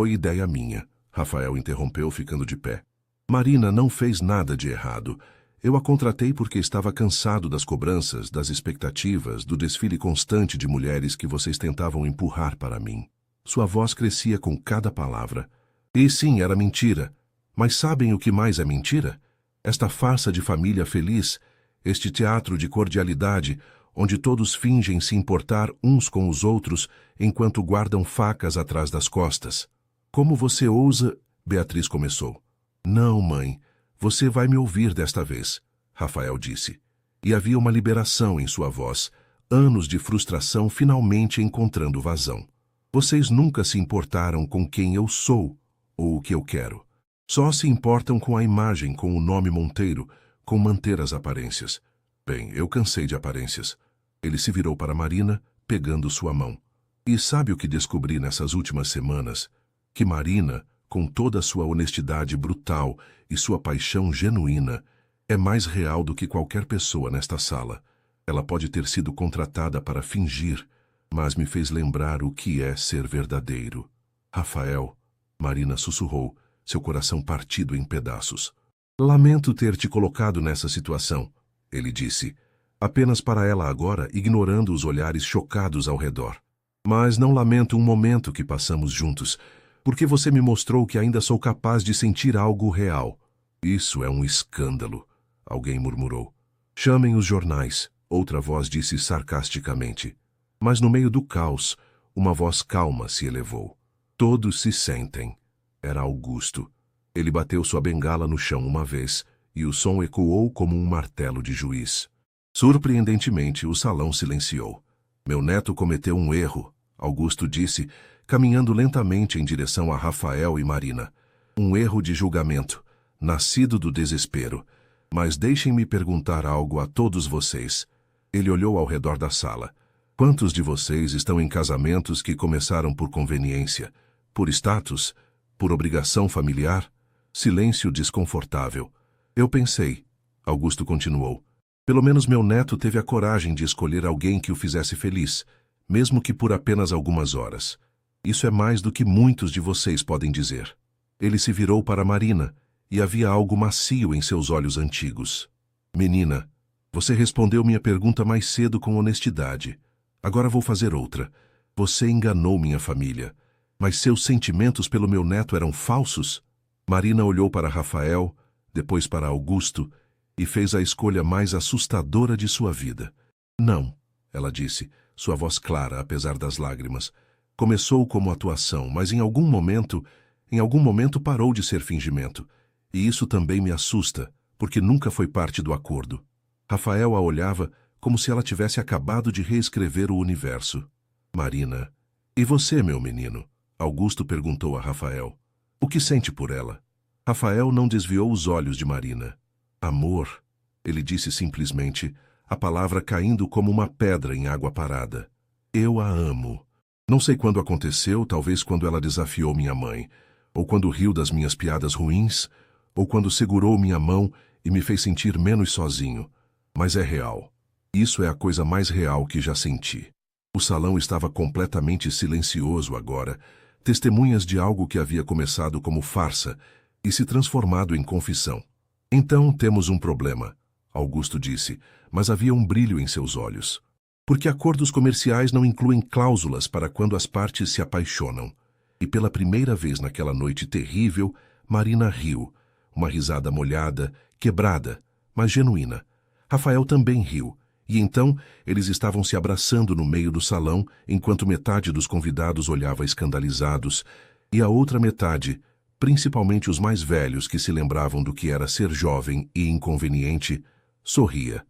ideia minha. Rafael interrompeu, ficando de pé. Marina não fez nada de errado. Eu a contratei porque estava cansado das cobranças, das expectativas, do desfile constante de mulheres que vocês tentavam empurrar para mim. Sua voz crescia com cada palavra. E sim, era mentira. Mas sabem o que mais é mentira? Esta farsa de família feliz, este teatro de cordialidade, onde todos fingem se importar uns com os outros enquanto guardam facas atrás das costas. Como você ousa... Beatriz começou. Não, mãe, você vai me ouvir desta vez, Rafael disse. E havia uma liberação em sua voz, anos de frustração finalmente encontrando vazão. Vocês nunca se importaram com quem eu sou ou o que eu quero. Só se importam com a imagem, com o nome Monteiro, com manter as aparências. Bem, eu cansei de aparências. Ele se virou para Marina, pegando sua mão. E sabe o que descobri nessas últimas semanas? Que Marina, com toda a sua honestidade brutal e sua paixão genuína, é mais real do que qualquer pessoa nesta sala. Ela pode ter sido contratada para fingir, mas me fez lembrar o que é ser verdadeiro. Rafael, Marina sussurrou, seu coração partido em pedaços. Lamento ter te colocado nessa situação, ele disse, apenas para ela agora, ignorando os olhares chocados ao redor. Mas não lamento um momento que passamos juntos, porque você me mostrou que ainda sou capaz de sentir algo real. Isso é um escândalo, alguém murmurou. Chamem os jornais, outra voz disse sarcasticamente. Mas no meio do caos, uma voz calma se elevou. Todos se sentem. Era Augusto. Ele bateu sua bengala no chão uma vez, e o som ecoou como um martelo de juiz. Surpreendentemente, o salão silenciou. Meu neto cometeu um erro, Augusto disse, caminhando lentamente em direção a Rafael e Marina. Um erro de julgamento, nascido do desespero. Mas deixem-me perguntar algo a todos vocês. Ele olhou ao redor da sala. Quantos de vocês estão em casamentos que começaram por conveniência, por status, por obrigação familiar? Silêncio desconfortável. Eu pensei, Augusto continuou. Pelo menos meu neto teve a coragem de escolher alguém que o fizesse feliz, mesmo que por apenas algumas horas. Isso é mais do que muitos de vocês podem dizer. Ele se virou para Marina, e havia algo macio em seus olhos antigos. Menina, você respondeu minha pergunta mais cedo com honestidade. Agora vou fazer outra. Você enganou minha família. Mas seus sentimentos pelo meu neto eram falsos? Marina olhou para Rafael, depois para Augusto, e fez a escolha mais assustadora de sua vida. Não, ela disse, sua voz clara, apesar das lágrimas. Começou como atuação, mas em algum momento parou de ser fingimento. E isso também me assusta, porque nunca foi parte do acordo. Rafael a olhava como se ela tivesse acabado de reescrever o universo. Marina, e você, meu menino? Augusto perguntou a Rafael. O que sente por ela? Rafael não desviou os olhos de Marina. Amor, ele disse simplesmente, a palavra caindo como uma pedra em água parada. Eu a amo. Não sei quando aconteceu, talvez quando ela desafiou minha mãe, ou quando riu das minhas piadas ruins, ou quando segurou minha mão e me fez sentir menos sozinho. Mas é real. Isso é a coisa mais real que já senti. O salão estava completamente silencioso agora, testemunhas de algo que havia começado como farsa e se transformado em confissão. Então temos um problema, Augusto disse, mas havia um brilho em seus olhos. Porque acordos comerciais não incluem cláusulas para quando as partes se apaixonam. E pela primeira vez naquela noite terrível, Marina riu. Uma risada molhada, quebrada, mas genuína. Rafael também riu. E então eles estavam se abraçando no meio do salão, enquanto metade dos convidados olhava escandalizados, e a outra metade, principalmente os mais velhos que se lembravam do que era ser jovem e inconveniente, sorria.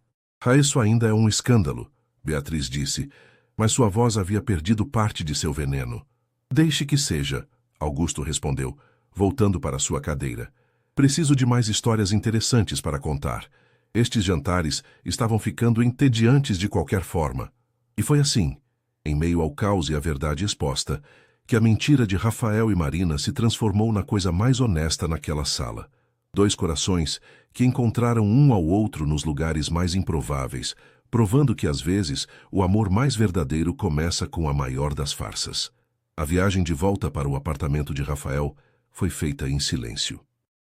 Isso ainda é um escândalo, Beatriz disse, mas sua voz havia perdido parte de seu veneno. Deixe que seja, Augusto respondeu, voltando para sua cadeira. Preciso de mais histórias interessantes para contar. Estes jantares estavam ficando entediantes de qualquer forma. E foi assim, em meio ao caos e à verdade exposta, que a mentira de Rafael e Marina se transformou na coisa mais honesta naquela sala. Dois corações que encontraram um ao outro nos lugares mais improváveis, provando que às vezes o amor mais verdadeiro começa com a maior das farsas. A viagem de volta para o apartamento de Rafael foi feita em silêncio.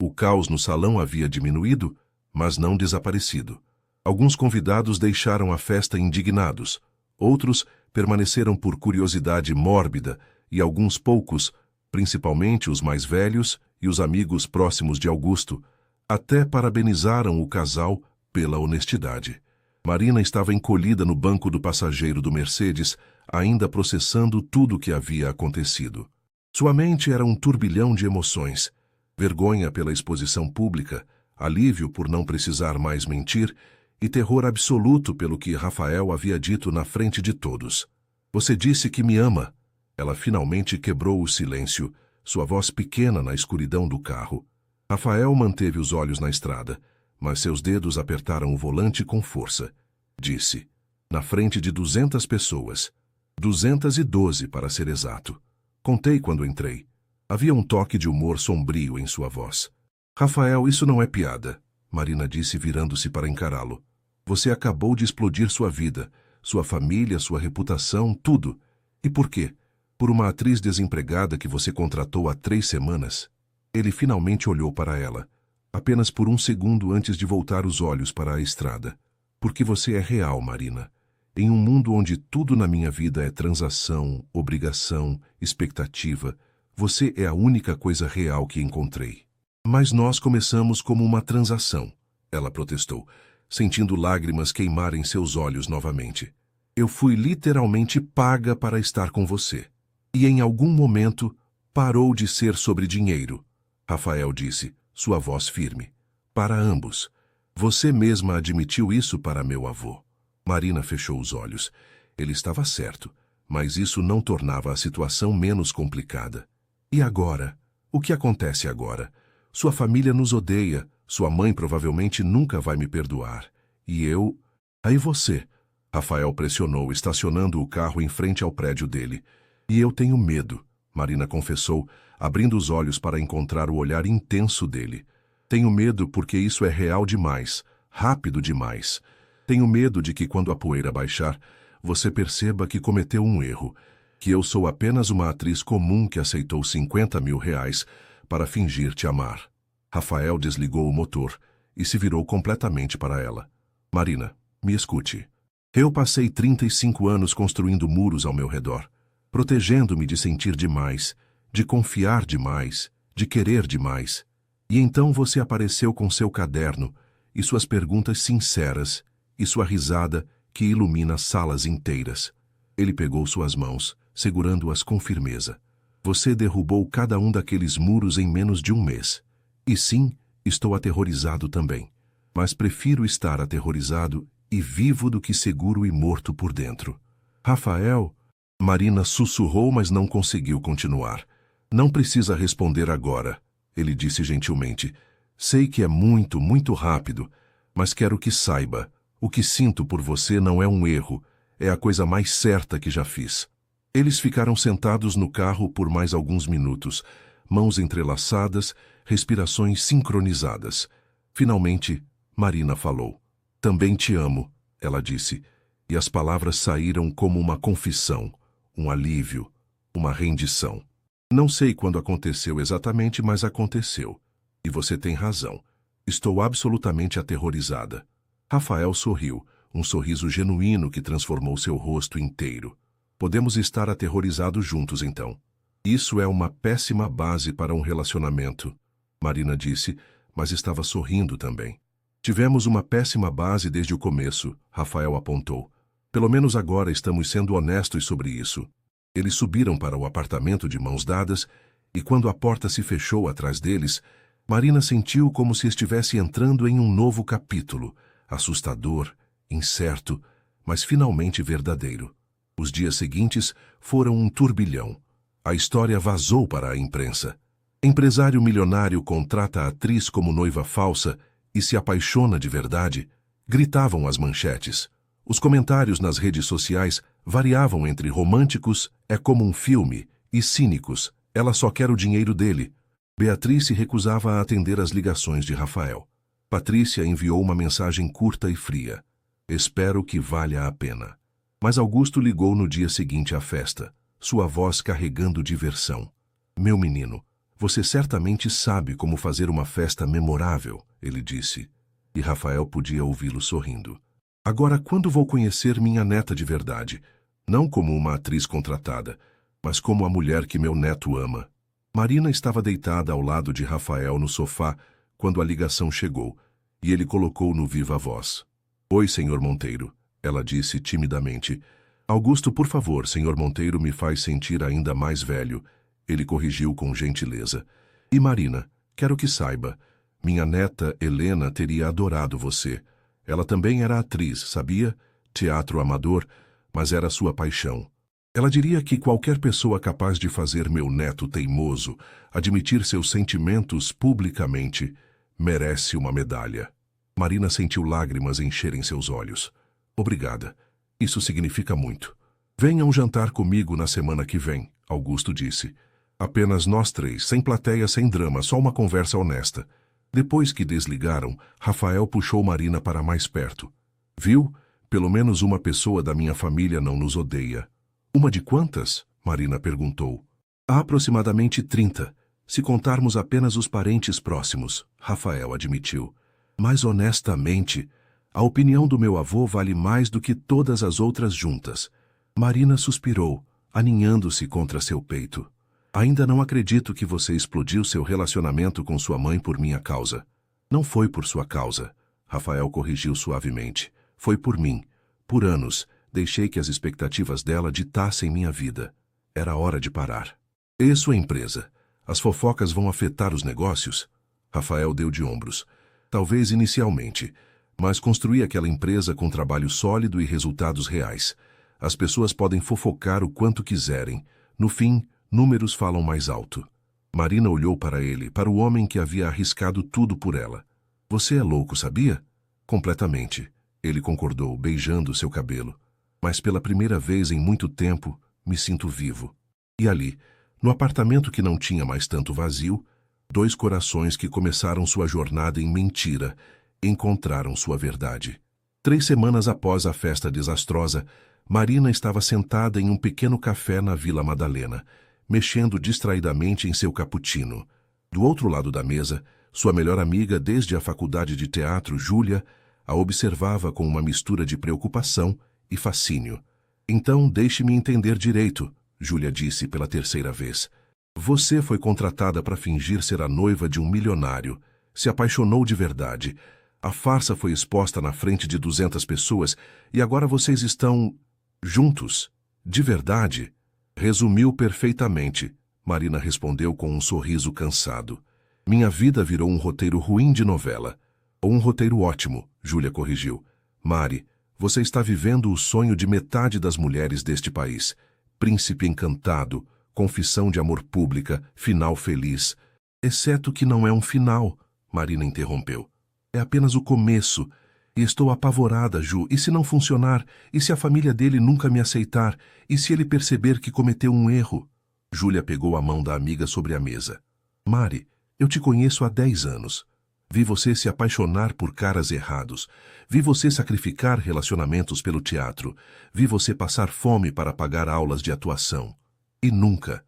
O caos no salão havia diminuído, mas não desaparecido. Alguns convidados deixaram a festa indignados, outros permaneceram por curiosidade mórbida e alguns poucos, principalmente os mais velhos e os amigos próximos de Augusto, até parabenizaram o casal pela honestidade. Marina estava encolhida no banco do passageiro do Mercedes, ainda processando tudo o que havia acontecido. Sua mente era um turbilhão de emoções: vergonha pela exposição pública, alívio por não precisar mais mentir e terror absoluto pelo que Rafael havia dito na frente de todos. "Você disse que me ama." Ela finalmente quebrou o silêncio, sua voz pequena na escuridão do carro. Rafael manteve os olhos na estrada, mas seus dedos apertaram o volante com força. Disse, na frente de 200 pessoas. 212, para ser exato. Contei quando entrei. Havia um toque de humor sombrio em sua voz. "Rafael, isso não é piada", Marina disse, virando-se para encará-lo. "Você acabou de explodir sua vida, sua família, sua reputação, tudo. E por quê? Por uma atriz desempregada que você contratou há 3 semanas?" Ele finalmente olhou para ela, apenas por um segundo antes de voltar os olhos para a estrada. "Porque você é real, Marina. Em um mundo onde tudo na minha vida é transação, obrigação, expectativa, você é a única coisa real que encontrei." "Mas nós começamos como uma transação", ela protestou, sentindo lágrimas queimarem seus olhos novamente. "Eu fui literalmente paga para estar com você. E em algum momento parou de ser sobre dinheiro", Rafael disse, sua voz firme. "Para ambos. Você mesma admitiu isso para meu avô." Marina fechou os olhos. Ele estava certo, mas isso não tornava a situação menos complicada. "E agora? O que acontece agora? Sua família nos odeia, sua mãe provavelmente nunca vai me perdoar. E eu... Aí você." Rafael pressionou, estacionando o carro em frente ao prédio dele. "E eu tenho medo", Marina confessou, abrindo os olhos para encontrar o olhar intenso dele. "Tenho medo porque isso é real demais, rápido demais. Tenho medo de que quando a poeira baixar, você perceba que cometeu um erro, que eu sou apenas uma atriz comum que aceitou 50 mil reais para fingir te amar." Rafael desligou o motor e se virou completamente para ela. "Marina, me escute. Eu passei 35 anos construindo muros ao meu redor, protegendo-me de sentir demais, de confiar demais, de querer demais. E então você apareceu com seu caderno e suas perguntas sinceras e sua risada que ilumina salas inteiras." Ele pegou suas mãos, segurando-as com firmeza. "Você derrubou cada um daqueles muros em menos de um mês. E sim, estou aterrorizado também. Mas prefiro estar aterrorizado e vivo do que seguro e morto por dentro." "Rafael..." Marina sussurrou, mas não conseguiu continuar. "Não precisa responder agora", ele disse gentilmente. "Sei que é muito, muito rápido, mas quero que saiba, o que sinto por você não é um erro, é a coisa mais certa que já fiz." Eles ficaram sentados no carro por mais alguns minutos, mãos entrelaçadas, respirações sincronizadas. Finalmente, Marina falou. "Também te amo", ela disse, e as palavras saíram como uma confissão, um alívio, uma rendição. "Não sei quando aconteceu exatamente, mas aconteceu. E você tem razão. Estou absolutamente aterrorizada." Rafael sorriu, um sorriso genuíno que transformou seu rosto inteiro. "Podemos estar aterrorizados juntos, então." "Isso é uma péssima base para um relacionamento", Marina disse, mas estava sorrindo também. "Tivemos uma péssima base desde o começo", Rafael apontou. "Pelo menos agora estamos sendo honestos sobre isso." Eles subiram para o apartamento de mãos dadas e quando a porta se fechou atrás deles, Marina sentiu como se estivesse entrando em um novo capítulo, assustador, incerto, mas finalmente verdadeiro. Os dias seguintes foram um turbilhão. A história vazou para a imprensa. Empresário milionário contrata a atriz como noiva falsa e se apaixona de verdade, gritavam as manchetes. Os comentários nas redes sociais variavam entre românticos, é como um filme, e cínicos, ela só quer o dinheiro dele. Beatriz se recusava a atender às ligações de Rafael. Patrícia enviou uma mensagem curta e fria. Espero que valha a pena. Mas Augusto ligou no dia seguinte à festa, sua voz carregando diversão. Meu menino, você certamente sabe como fazer uma festa memorável, ele disse. E Rafael podia ouvi-lo sorrindo. Agora, quando vou conhecer minha neta de verdade? Não como uma atriz contratada, mas como a mulher que meu neto ama. Marina estava deitada ao lado de Rafael no sofá quando a ligação chegou, e ele colocou no viva voz. Oi, senhor Monteiro, ela disse timidamente. Augusto, por favor, senhor Monteiro me faz sentir ainda mais velho, ele corrigiu com gentileza. E Marina, quero que saiba, minha neta Helena teria adorado você. Ela também era atriz, sabia? Teatro amador, mas era sua paixão. Ela diria que qualquer pessoa capaz de fazer meu neto teimoso admitir seus sentimentos publicamente merece uma medalha. Marina sentiu lágrimas encherem seus olhos. Obrigada. Isso significa muito. Venham jantar comigo na semana que vem, Augusto disse. Apenas nós três, sem plateia, sem drama, só uma conversa honesta. Depois que desligaram, Rafael puxou Marina para mais perto. Viu? Pelo menos uma pessoa da minha família não nos odeia. Uma de quantas? Marina perguntou. Há aproximadamente 30, se contarmos apenas os parentes próximos, Rafael admitiu. Mas honestamente, a opinião do meu avô vale mais do que todas as outras juntas. Marina suspirou, aninhando-se contra seu peito. Ainda não acredito que você explodiu seu relacionamento com sua mãe por minha causa. Não foi por sua causa, Rafael corrigiu suavemente. Foi por mim. Por anos, deixei que as expectativas dela ditassem minha vida. Era hora de parar. E sua empresa? As fofocas vão afetar os negócios? Rafael deu de ombros. Talvez inicialmente, mas construí aquela empresa com trabalho sólido e resultados reais. As pessoas podem fofocar o quanto quiserem. No fim, números falam mais alto. Marina olhou para ele, para o homem que havia arriscado tudo por ela. Você é louco, sabia? Completamente. Ele concordou, beijando seu cabelo. Mas pela primeira vez em muito tempo, me sinto vivo. E ali, no apartamento que não tinha mais tanto vazio, 2 corações que começaram sua jornada em mentira, encontraram sua verdade. 3 semanas após a festa desastrosa, Marina estava sentada em um pequeno café na Vila Madalena, mexendo distraidamente em seu cappuccino. Do outro lado da mesa, sua melhor amiga desde a faculdade de teatro, Júlia, a observava com uma mistura de preocupação e fascínio. Então, deixe-me entender direito, Júlia disse pela 3ª vez. Você foi contratada para fingir ser a noiva de um milionário. Se apaixonou de verdade. A farsa foi exposta na frente de 200 pessoas e agora vocês estão juntos. De verdade? Resumiu perfeitamente, Marina respondeu com um sorriso cansado. Minha vida virou um roteiro ruim de novela. Ou um roteiro ótimo, Júlia corrigiu. Mari, você está vivendo o sonho de metade das mulheres deste país. Príncipe encantado, confissão de amor pública, final feliz. Exceto que não é um final, Marina interrompeu. É apenas o começo. E estou apavorada, Ju. E se não funcionar? E se a família dele nunca me aceitar? E se ele perceber que cometeu um erro? Júlia pegou a mão da amiga sobre a mesa. Mari, eu te conheço há 10 anos. Vi você se apaixonar por caras errados. Vi você sacrificar relacionamentos pelo teatro. Vi você passar fome para pagar aulas de atuação. E nunca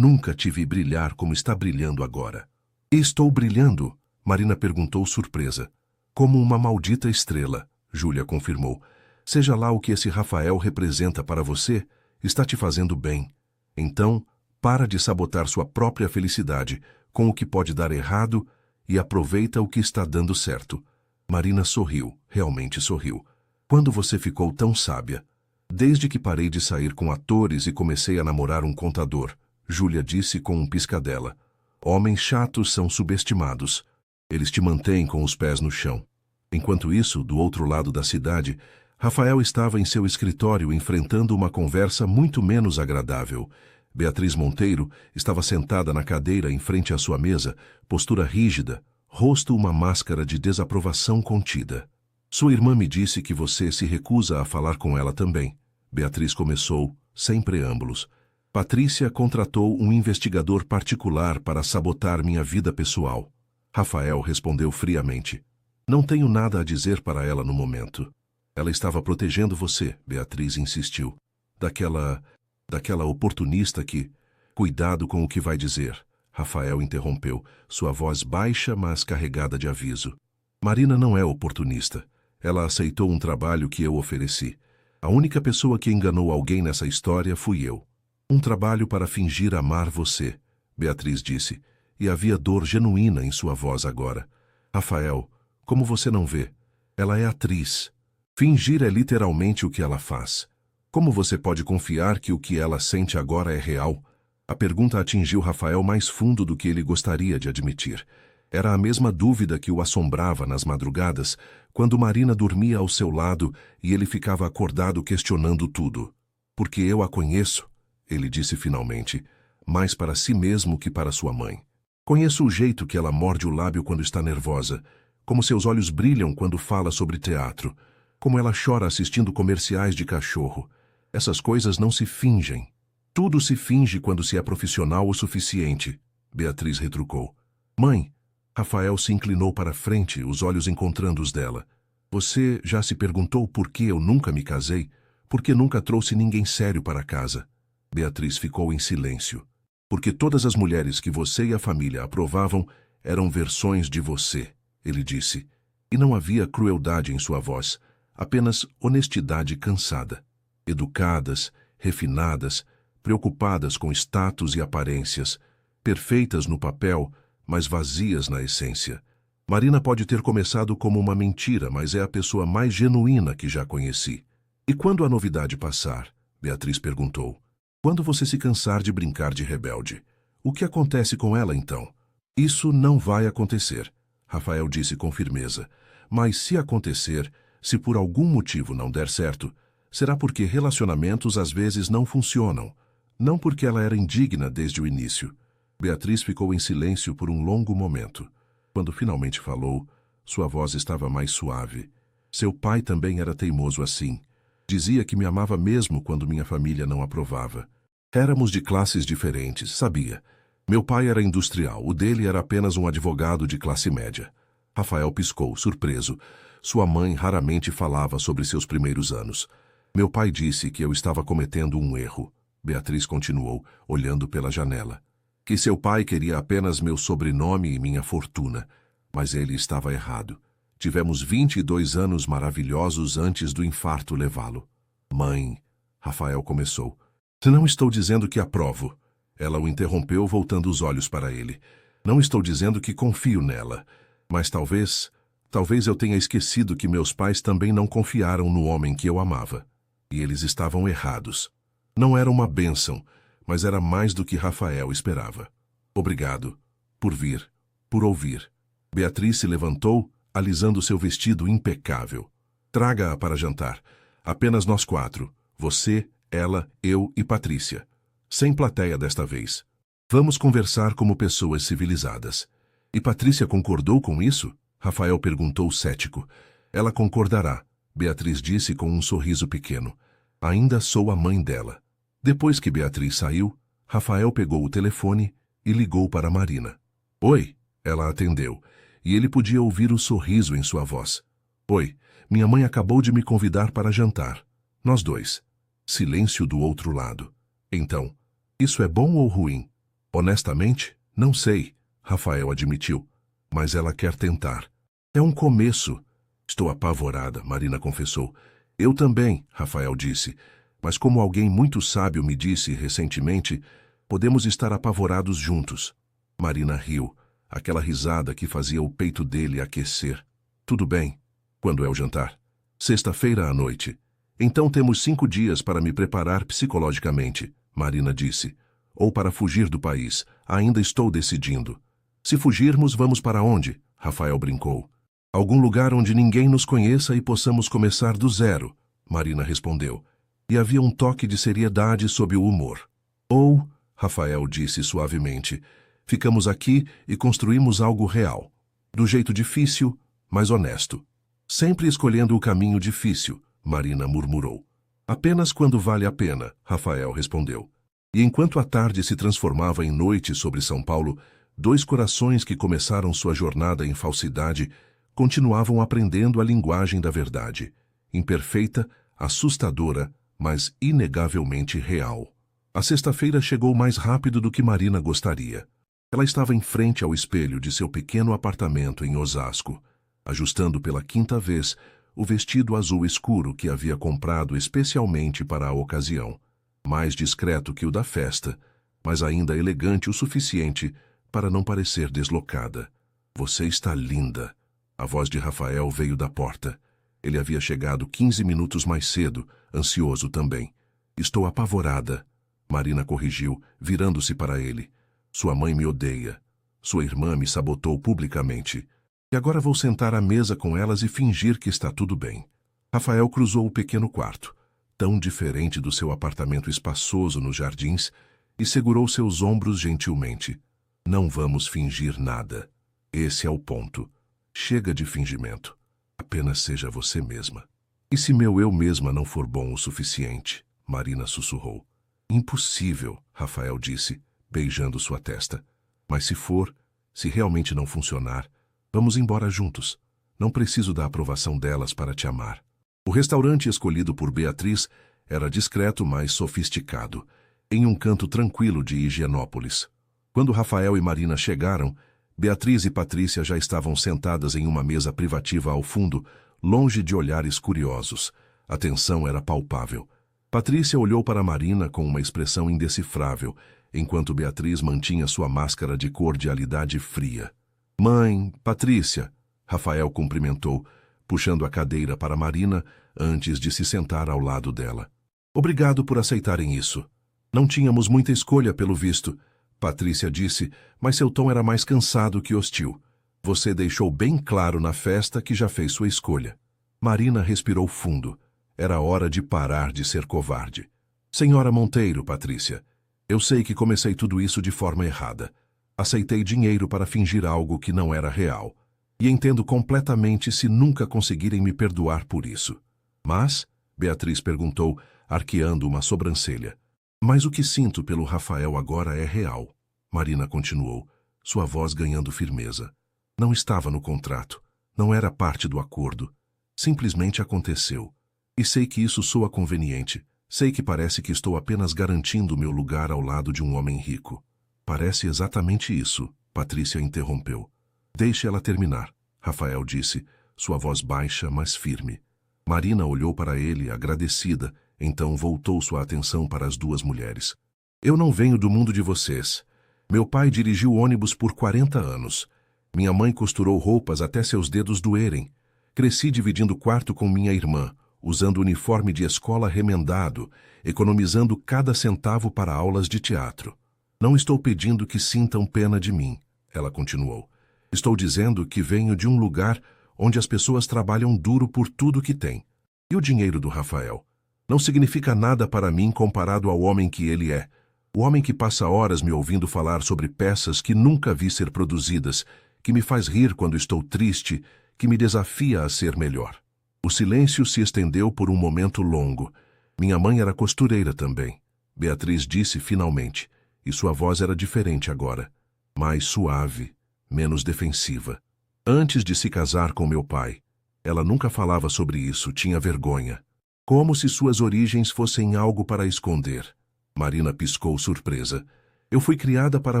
te vi brilhar como está brilhando agora. E estou brilhando? Marina perguntou surpresa. Como uma maldita estrela, Júlia confirmou. Seja lá o que esse Rafael representa para você, está te fazendo bem. Então, para de sabotar sua própria felicidade com o que pode dar errado e aproveita o que está dando certo. Marina sorriu, realmente sorriu. Quando você ficou tão sábia? Desde que parei de sair com atores e comecei a namorar um contador, Júlia disse com um piscadela. Homens chatos são subestimados. Eles te mantêm com os pés no chão. Enquanto isso, do outro lado da cidade, Rafael estava em seu escritório enfrentando uma conversa muito menos agradável. Beatriz Monteiro estava sentada na cadeira em frente à sua mesa, postura rígida, rosto uma máscara de desaprovação contida. Sua irmã me disse que você se recusa a falar com ela também. Beatriz começou, sem preâmbulos. Patrícia contratou um investigador particular para sabotar minha vida pessoal. Rafael respondeu friamente. Não tenho nada a dizer para ela no momento. Ela estava protegendo você, Beatriz insistiu. Daquela oportunista que... Cuidado com o que vai dizer, Rafael interrompeu, sua voz baixa, mas carregada de aviso. Marina não é oportunista. Ela aceitou um trabalho que eu ofereci. A única pessoa que enganou alguém nessa história fui eu. Um trabalho para fingir amar você, Beatriz disse, e havia dor genuína em sua voz agora. Rafael, como você não vê? Ela é atriz. Fingir é literalmente o que ela faz. Como você pode confiar que o que ela sente agora é real? A pergunta atingiu Rafael mais fundo do que ele gostaria de admitir. Era a mesma dúvida que o assombrava nas madrugadas, quando Marina dormia ao seu lado e ele ficava acordado questionando tudo. Porque eu a conheço, ele disse finalmente, mais para si mesmo que para sua mãe. Conheço o jeito que ela morde o lábio quando está nervosa, como seus olhos brilham quando fala sobre teatro, como ela chora assistindo comerciais de cachorro. Essas coisas não se fingem. Tudo se finge quando se é profissional o suficiente, Beatriz retrucou. Mãe, Rafael se inclinou para frente, os olhos encontrando os dela. Você já se perguntou por que eu nunca me casei? Por que nunca trouxe ninguém sério para casa? Beatriz ficou em silêncio. Porque todas as mulheres que você e a família aprovavam eram versões de você, ele disse. E não havia crueldade em sua voz, apenas honestidade cansada. Educadas, refinadas, preocupadas com status e aparências, perfeitas no papel, mas vazias na essência. Marina pode ter começado como uma mentira, mas é a pessoa mais genuína que já conheci. E quando a novidade passar? Beatriz perguntou. Quando você se cansar de brincar de rebelde, o que acontece com ela então? Isso não vai acontecer, Rafael disse com firmeza. Mas se acontecer, se por algum motivo não der certo, será porque relacionamentos às vezes não funcionam. Não porque ela era indigna desde o início. Beatriz ficou em silêncio por um longo momento. Quando finalmente falou, sua voz estava mais suave. Seu pai também era teimoso assim. Dizia que me amava mesmo quando minha família não aprovava. Éramos de classes diferentes, sabia. Meu pai era industrial, o dele era apenas um advogado de classe média. Rafael piscou, surpreso. Sua mãe raramente falava sobre seus primeiros anos. Meu pai disse que eu estava cometendo um erro. Beatriz continuou, olhando pela janela. Que seu pai queria apenas meu sobrenome e minha fortuna. Mas ele estava errado. Tivemos 22 anos maravilhosos antes do infarto levá-lo. Mãe, Rafael começou. Não estou dizendo que aprovo. Ela o interrompeu, voltando os olhos para ele. Não estou dizendo que confio nela. Mas talvez eu tenha esquecido que meus pais também não confiaram no homem que eu amava. E eles estavam errados. Não era uma bênção, mas era mais do que Rafael esperava. Obrigado. Por vir. Por ouvir. Beatriz se levantou, alisando seu vestido impecável. Traga-a para jantar. Apenas nós 4. Você, ela, eu e Patrícia. Sem plateia desta vez. Vamos conversar como pessoas civilizadas. E Patrícia concordou com isso? Rafael perguntou cético. Ela concordará, Beatriz disse com um sorriso pequeno. Ainda sou a mãe dela. Depois que Beatriz saiu, Rafael pegou o telefone e ligou para Marina. Oi, ela atendeu, e ele podia ouvir o sorriso em sua voz. Oi, minha mãe acabou de me convidar para jantar. Nós 2. Silêncio do outro lado. Então, isso é bom ou ruim? Honestamente, não sei, Rafael admitiu. Mas ela quer tentar. É um começo. Estou apavorada, Marina confessou. Eu também, Rafael disse. Mas como alguém muito sábio me disse recentemente, podemos estar apavorados juntos. Marina riu, aquela risada que fazia o peito dele aquecer. Tudo bem. Quando é o jantar? Sexta-feira à noite. Então temos 5 dias para me preparar psicologicamente, Marina disse. Ou para fugir do país. Ainda estou decidindo. Se fugirmos, vamos para onde? Rafael brincou. Algum lugar onde ninguém nos conheça e possamos começar do zero, Marina respondeu. E havia um toque de seriedade sob o humor. Ou, Rafael disse suavemente, ficamos aqui e construímos algo real. Do jeito difícil, mas honesto. Sempre escolhendo o caminho difícil, Marina murmurou. Apenas quando vale a pena, Rafael respondeu. E enquanto a tarde se transformava em noite sobre São Paulo, dois corações que começaram sua jornada em falsidade continuavam aprendendo a linguagem da verdade, imperfeita, assustadora, mas inegavelmente real. A sexta-feira chegou mais rápido do que Marina gostaria. Ela estava em frente ao espelho de seu pequeno apartamento em Osasco, ajustando pela quinta vez o vestido azul escuro que havia comprado especialmente para a ocasião, mais discreto que o da festa, mas ainda elegante o suficiente para não parecer deslocada. Você está linda. A voz de Rafael veio da porta. Ele havia chegado 15 minutos mais cedo, ansioso também. Estou apavorada. Marina corrigiu, virando-se para ele. Sua mãe me odeia. Sua irmã me sabotou publicamente. E agora vou sentar à mesa com elas e fingir que está tudo bem. Rafael cruzou o pequeno quarto, tão diferente do seu apartamento espaçoso nos jardins, e segurou seus ombros gentilmente. Não vamos fingir nada. Esse é o ponto. Chega de fingimento. Apenas seja você mesma. E se meu eu mesma não for bom o suficiente? Marina sussurrou. Impossível, Rafael disse, beijando sua testa. Mas se for, se realmente não funcionar, vamos embora juntos. Não preciso da aprovação delas para te amar. O restaurante escolhido por Beatriz era discreto, mas sofisticado, em um canto tranquilo de Higienópolis. Quando Rafael e Marina chegaram, Beatriz e Patrícia já estavam sentadas em uma mesa privativa ao fundo, longe de olhares curiosos. A tensão era palpável. Patrícia olhou para Marina com uma expressão indecifrável, enquanto Beatriz mantinha sua máscara de cordialidade fria. Mãe, Patrícia, Rafael cumprimentou, puxando a cadeira para Marina antes de se sentar ao lado dela. Obrigado por aceitarem isso. Não tínhamos muita escolha pelo visto, Patrícia disse, mas seu tom era mais cansado que hostil. Você deixou bem claro na festa que já fez sua escolha. Marina respirou fundo. Era hora de parar de ser covarde. Senhora Monteiro, Patrícia, eu sei que comecei tudo isso de forma errada. Aceitei dinheiro para fingir algo que não era real. E entendo completamente se nunca conseguirem me perdoar por isso. Mas, Beatriz perguntou, arqueando uma sobrancelha. Mas o que sinto pelo Rafael agora é real. Marina continuou, sua voz ganhando firmeza. Não estava no contrato. Não era parte do acordo. Simplesmente aconteceu. E sei que isso soa conveniente. Sei que parece que estou apenas garantindo meu lugar ao lado de um homem rico. Parece exatamente isso, Patrícia interrompeu. Deixe ela terminar, Rafael disse, sua voz baixa, mas firme. Marina olhou para ele, agradecida, então voltou sua atenção para as duas mulheres. Eu não venho do mundo de vocês. Meu pai dirigiu ônibus por 40 anos. Minha mãe costurou roupas até seus dedos doerem. Cresci dividindo quarto com minha irmã, usando uniforme de escola remendado, economizando cada centavo para aulas de teatro. Não estou pedindo que sintam pena de mim, ela continuou. Estou dizendo que venho de um lugar onde as pessoas trabalham duro por tudo que têm. E o dinheiro do Rafael? Não significa nada para mim comparado ao homem que ele é. O homem que passa horas me ouvindo falar sobre peças que nunca vi ser produzidas, que me faz rir quando estou triste, que me desafia a ser melhor. O silêncio se estendeu por um momento longo. Minha mãe era costureira também. Beatriz disse finalmente, e sua voz era diferente agora, mais suave, menos defensiva. Antes de se casar com meu pai, ela nunca falava sobre isso, tinha vergonha. Como se suas origens fossem algo para esconder. Marina piscou surpresa. Eu fui criada para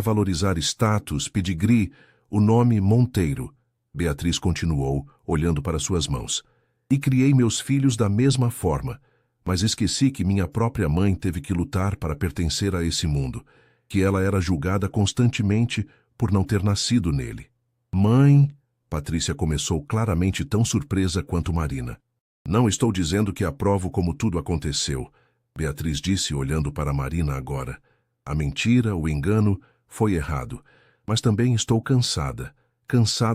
valorizar status, pedigree, o nome Monteiro. Beatriz continuou, olhando para suas mãos. E criei meus filhos da mesma forma, mas esqueci que minha própria mãe teve que lutar para pertencer a esse mundo, que ela era julgada constantemente por não ter nascido nele. Mãe, Patrícia começou claramente tão surpresa quanto Marina. Não estou dizendo que aprovo como tudo aconteceu, Beatriz disse olhando para Marina agora. A mentira, o engano, foi errado, mas também estou cansada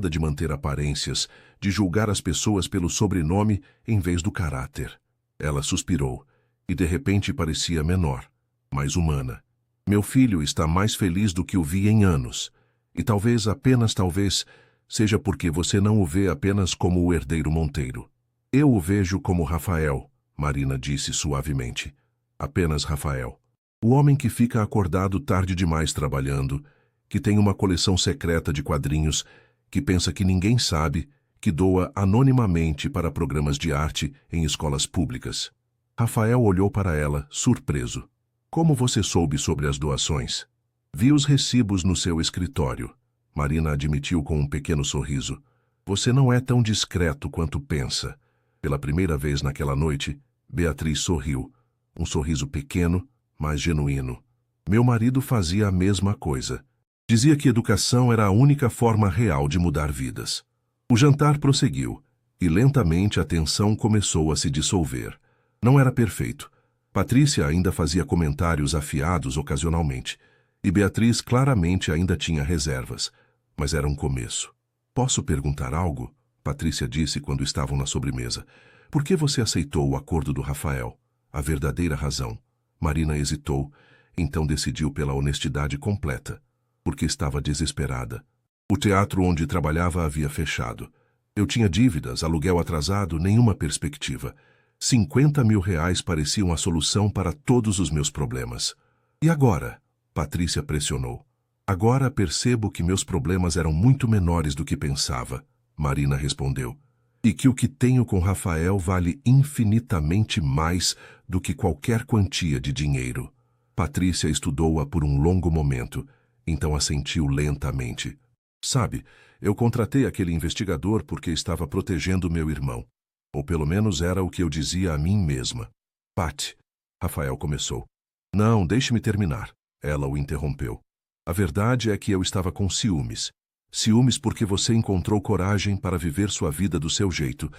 de manter aparências, de julgar as pessoas pelo sobrenome em vez do caráter. Ela suspirou, e de repente parecia menor, mais humana. Meu filho está mais feliz do que o vi em anos, e talvez, apenas talvez, seja porque você não o vê apenas como o herdeiro Monteiro. Eu o vejo como Rafael, Marina disse suavemente. Apenas Rafael. O homem que fica acordado tarde demais trabalhando, que tem uma coleção secreta de quadrinhos, que pensa que ninguém sabe, que doa anonimamente para programas de arte em escolas públicas. Rafael olhou para ela, surpreso. Como você soube sobre as doações? Vi os recibos no seu escritório. Marina admitiu com um pequeno sorriso. Você não é tão discreto quanto pensa. Pela primeira vez naquela noite, Beatriz sorriu. Um sorriso pequeno, mas genuíno. Meu marido fazia a mesma coisa. Dizia que educação era a única forma real de mudar vidas. O jantar prosseguiu, e lentamente a tensão começou a se dissolver. Não era perfeito. Patrícia ainda fazia comentários afiados ocasionalmente, e Beatriz claramente ainda tinha reservas, mas era um começo. Posso perguntar algo? Patrícia disse quando estavam na sobremesa. Por que você aceitou o acordo do Rafael? A verdadeira razão. Marina hesitou, então decidiu pela honestidade completa, porque estava desesperada. O teatro onde trabalhava havia fechado. Eu tinha dívidas, aluguel atrasado, nenhuma perspectiva. 50 mil reais pareciam a solução para todos os meus problemas. E agora? Patrícia pressionou. Agora percebo que meus problemas eram muito menores do que pensava, Marina respondeu. E que o que tenho com Rafael vale infinitamente mais do que qualquer quantia de dinheiro. Patrícia estudou-a por um longo momento, então assentiu lentamente. Sabe, eu contratei aquele investigador porque estava protegendo meu irmão. Ou pelo menos era o que eu dizia a mim mesma. Pat, Rafael começou. Não, deixe-me terminar. Ela o interrompeu. A verdade é que eu estava com ciúmes. Ciúmes porque você encontrou coragem para viver sua vida do seu jeito,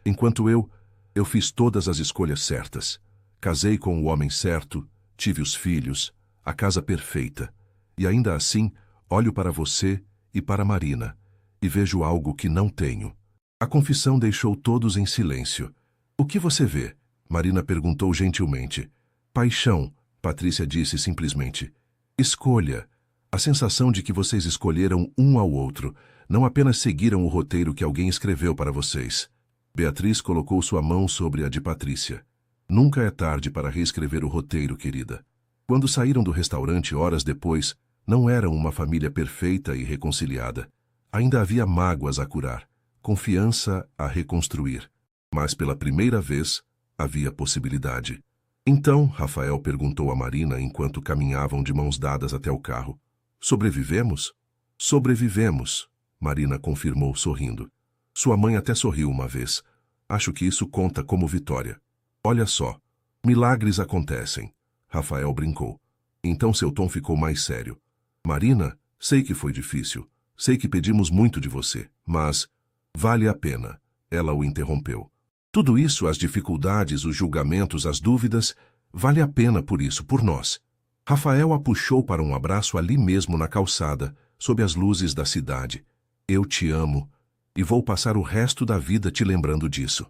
enquanto eu fiz todas as escolhas certas. Casei com o homem certo, tive os filhos, a casa perfeita. E ainda assim, olho para você e para Marina, e vejo algo que não tenho. A confissão deixou todos em silêncio. O que você vê? Marina perguntou gentilmente. Paixão, Patrícia disse simplesmente. Escolha. A sensação de que vocês escolheram um ao outro, não apenas seguiram o roteiro que alguém escreveu para vocês. Beatriz colocou sua mão sobre a de Patrícia. Nunca é tarde para reescrever o roteiro, querida. Quando saíram do restaurante horas depois, não eram uma família perfeita e reconciliada. Ainda havia mágoas a curar, confiança a reconstruir. Mas pela primeira vez, havia possibilidade. Então, Rafael perguntou a Marina enquanto caminhavam de mãos dadas até o carro. Sobrevivemos? Sobrevivemos, Marina confirmou sorrindo. Sua mãe até sorriu uma vez. Acho que isso conta como vitória. Olha só, milagres acontecem. Rafael brincou. Então seu tom ficou mais sério. Marina, sei que foi difícil. Sei que pedimos muito de você, mas vale a pena. Ela o interrompeu. Tudo isso, as dificuldades, os julgamentos, as dúvidas, vale a pena por isso, por nós. Rafael a puxou para um abraço ali mesmo na calçada, sob as luzes da cidade. Eu te amo, e vou passar o resto da vida te lembrando disso.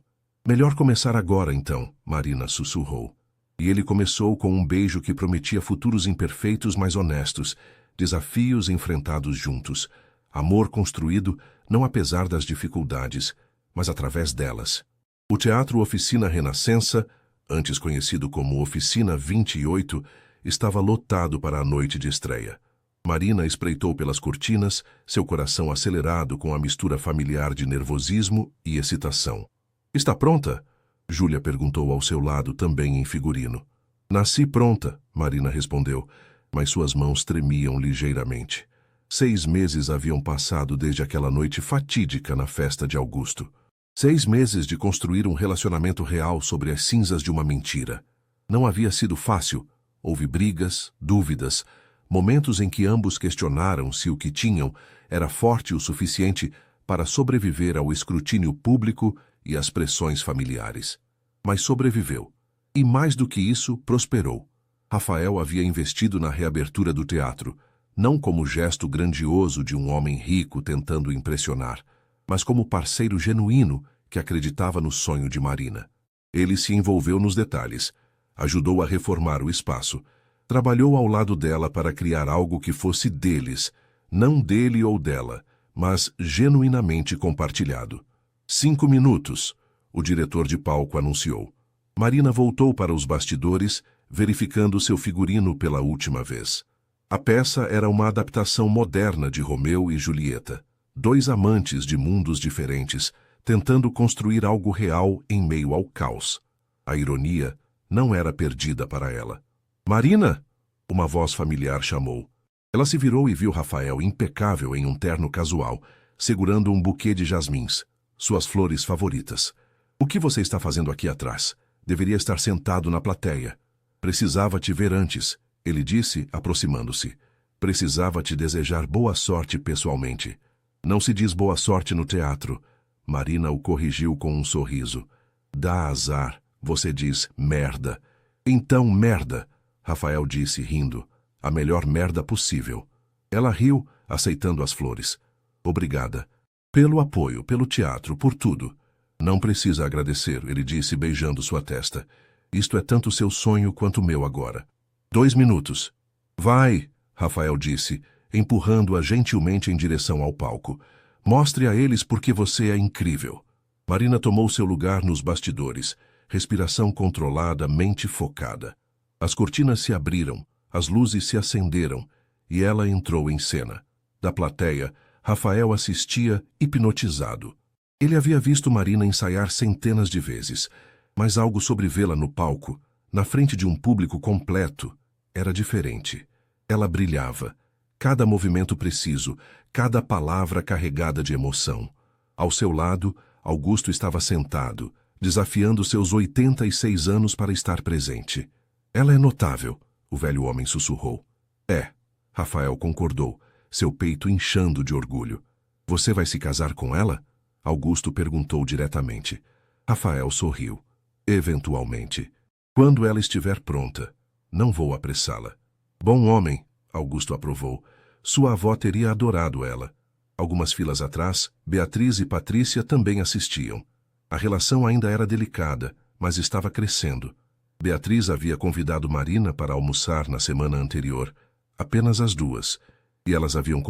Melhor começar agora, então, Marina sussurrou. E ele começou com um beijo que prometia futuros imperfeitos, mas honestos, desafios enfrentados juntos, amor construído não apesar das dificuldades, mas através delas. O Teatro Oficina Renascença, antes conhecido como Oficina 28, estava lotado para a noite de estreia. Marina espreitou pelas cortinas, seu coração acelerado com a mistura familiar de nervosismo e excitação. Está pronta? Júlia perguntou ao seu lado, também em figurino. Nasci pronta, Marina respondeu, mas suas mãos tremiam ligeiramente. 6 meses haviam passado desde aquela noite fatídica na festa de Augusto. 6 meses de construir um relacionamento real sobre as cinzas de uma mentira. Não havia sido fácil. Houve brigas, dúvidas, momentos em que ambos questionaram se o que tinham era forte o suficiente para sobreviver ao escrutínio público e às pressões familiares. Mas sobreviveu. E mais do que isso, prosperou. Rafael havia investido na reabertura do teatro, não como gesto grandioso de um homem rico tentando impressionar, mas como parceiro genuíno que acreditava no sonho de Marina. Ele se envolveu nos detalhes, ajudou a reformar o espaço, trabalhou ao lado dela para criar algo que fosse deles, não dele ou dela, mas genuinamente compartilhado. 5 minutos, o diretor de palco anunciou. Marina voltou para os bastidores, verificando seu figurino pela última vez. A peça era uma adaptação moderna de Romeu e Julieta, dois amantes de mundos diferentes, tentando construir algo real em meio ao caos. A ironia não era perdida para ela. "Marina!" Uma voz familiar chamou. Ela se virou e viu Rafael impecável em um terno casual, segurando um buquê de jasmins, suas flores favoritas. "O que você está fazendo aqui atrás? Deveria estar sentado na plateia." "Precisava te ver antes," ele disse, aproximando-se. "Precisava te desejar boa sorte pessoalmente." "Não se diz boa sorte no teatro." Marina o corrigiu com um sorriso. "Dá azar, você diz merda." "Então merda," Rafael disse rindo. "A melhor merda possível." Ela riu, aceitando as flores. "Obrigada. Pelo apoio, pelo teatro, por tudo." "Não precisa agradecer," ele disse, beijando sua testa. "Isto é tanto seu sonho quanto o meu agora." 2 minutos. "Vai," Rafael disse, empurrando-a gentilmente em direção ao palco. "Mostre a eles porque você é incrível." Marina tomou seu lugar nos bastidores, respiração controlada, mente focada. As cortinas se abriram, as luzes se acenderam, e ela entrou em cena. Da plateia, Rafael assistia hipnotizado. Ele havia visto Marina ensaiar centenas de vezes, mas algo sobre vê-la no palco, na frente de um público completo, era diferente. Ela brilhava. Cada movimento preciso, cada palavra carregada de emoção. Ao seu lado, Augusto estava sentado, desafiando seus 86 anos para estar presente. "Ela é notável," o velho homem sussurrou. "É," Rafael concordou, seu peito inchando de orgulho. "Você vai se casar com ela?" Augusto perguntou diretamente. Rafael sorriu. "Eventualmente. Quando ela estiver pronta. Não vou apressá-la." "Bom homem," Augusto aprovou. Sua avó teria adorado ela. Algumas filas atrás, Beatriz e Patrícia também assistiam. A relação ainda era delicada, mas estava crescendo. Beatriz havia convidado Marina para almoçar na semana anterior, apenas as duas, e elas haviam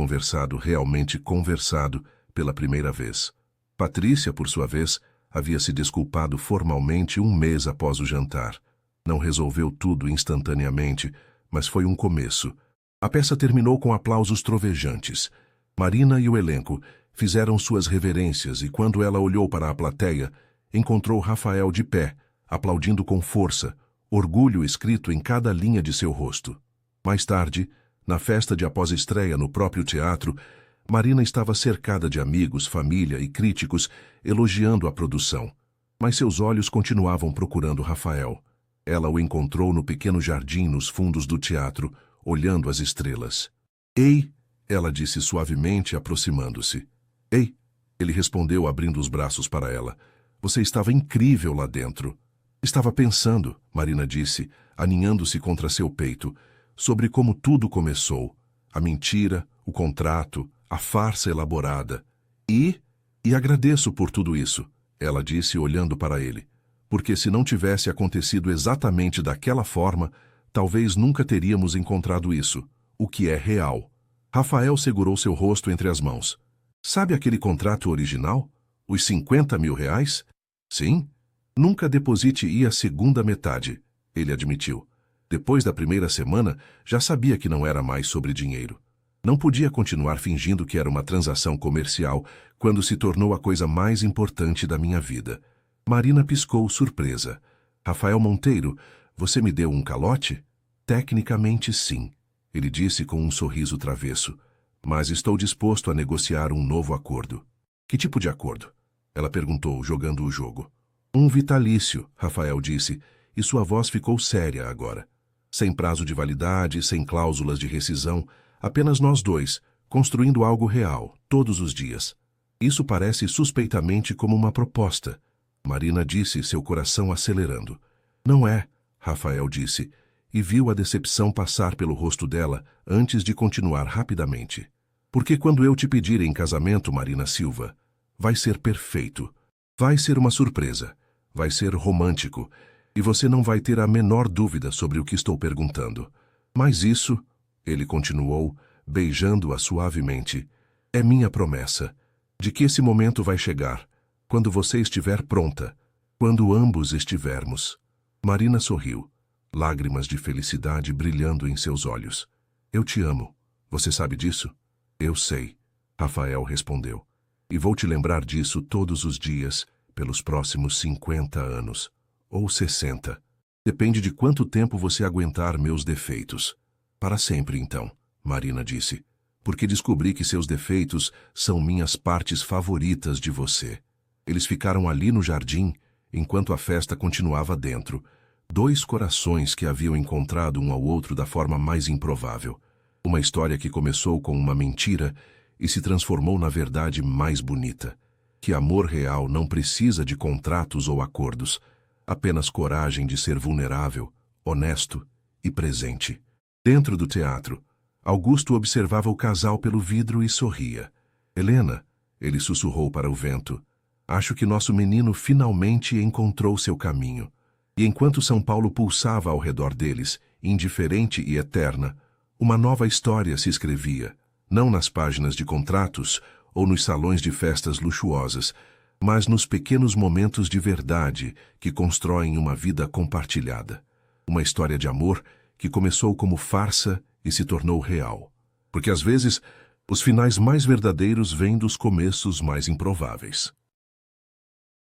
realmente conversado, pela primeira vez. Patrícia, por sua vez, havia se desculpado formalmente 1 mês após o jantar. Não resolveu tudo instantaneamente, mas foi um começo. A peça terminou com aplausos trovejantes. Marina e o elenco fizeram suas reverências e quando ela olhou para a plateia, encontrou Rafael de pé, aplaudindo com força, orgulho escrito em cada linha de seu rosto. Mais tarde, na festa de após-estreia no próprio teatro, Marina estava cercada de amigos, família e críticos elogiando a produção. Mas seus olhos continuavam procurando Rafael. Ela o encontrou no pequeno jardim nos fundos do teatro, olhando as estrelas. "Ei!" ela disse suavemente, aproximando-se. "Ei!" ele respondeu, abrindo os braços para ela. "Você estava incrível lá dentro." "Estava pensando," Marina disse, aninhando-se contra seu peito, "sobre como tudo começou. A mentira, o contrato, a farsa elaborada. E agradeço por tudo isso," ela disse, olhando para ele. "Porque se não tivesse acontecido exatamente daquela forma, talvez nunca teríamos encontrado isso, o que é real." Rafael segurou seu rosto entre as mãos. "Sabe aquele contrato original? Os 50 mil reais? Sim. Nunca deposite a segunda metade," ele admitiu. Depois da primeira semana, já sabia que não era mais sobre dinheiro. Não podia continuar fingindo que era uma transação comercial quando se tornou a coisa mais importante da minha vida. Marina piscou surpresa. "Rafael Monteiro, você me deu um calote?" "Tecnicamente, sim," ele disse com um sorriso travesso. "Mas estou disposto a negociar um novo acordo." "Que tipo de acordo?" ela perguntou, jogando o jogo. "Um vitalício," Rafael disse, e sua voz ficou séria agora. "Sem prazo de validade, sem cláusulas de rescisão, apenas nós dois, construindo algo real, todos os dias." "Isso parece suspeitamente como uma proposta," Marina disse, seu coração acelerando. "Não é," Rafael disse, e viu a decepção passar pelo rosto dela antes de continuar rapidamente. "Porque quando eu te pedir em casamento, Marina Silva, vai ser perfeito. Vai ser uma surpresa. Vai ser romântico. E você não vai ter a menor dúvida sobre o que estou perguntando. Mas isso," ele continuou, beijando-a suavemente, "é minha promessa, de que esse momento vai chegar, quando você estiver pronta, quando ambos estivermos." Marina sorriu. lágrimas de felicidade brilhando em seus olhos. Eu te amo. Você sabe disso? Eu sei, Rafael respondeu. E vou te lembrar disso todos os dias, pelos próximos 50 anos. Ou 60. Depende de quanto tempo você aguentar meus defeitos. Para sempre, então, Marina disse. Porque descobri que seus defeitos são minhas partes favoritas de você. Eles ficaram ali no jardim, enquanto a festa continuava dentro. Dois corações que haviam encontrado um ao outro da forma mais improvável. Uma história que começou com uma mentira e se transformou na verdade mais bonita. Que amor real não precisa de contratos ou acordos, apenas coragem de ser vulnerável, honesto e presente. Dentro do teatro, Augusto observava o casal pelo vidro e sorria. Helena, ele sussurrou para o vento, acho que nosso menino finalmente encontrou seu caminho. E enquanto São Paulo pulsava ao redor deles, indiferente e eterna, uma nova história se escrevia, não nas páginas de contratos ou nos salões de festas luxuosas, mas nos pequenos momentos de verdade que constroem uma vida compartilhada. Uma história de amor que começou como farsa e se tornou real. Porque às vezes, os finais mais verdadeiros vêm dos começos mais improváveis.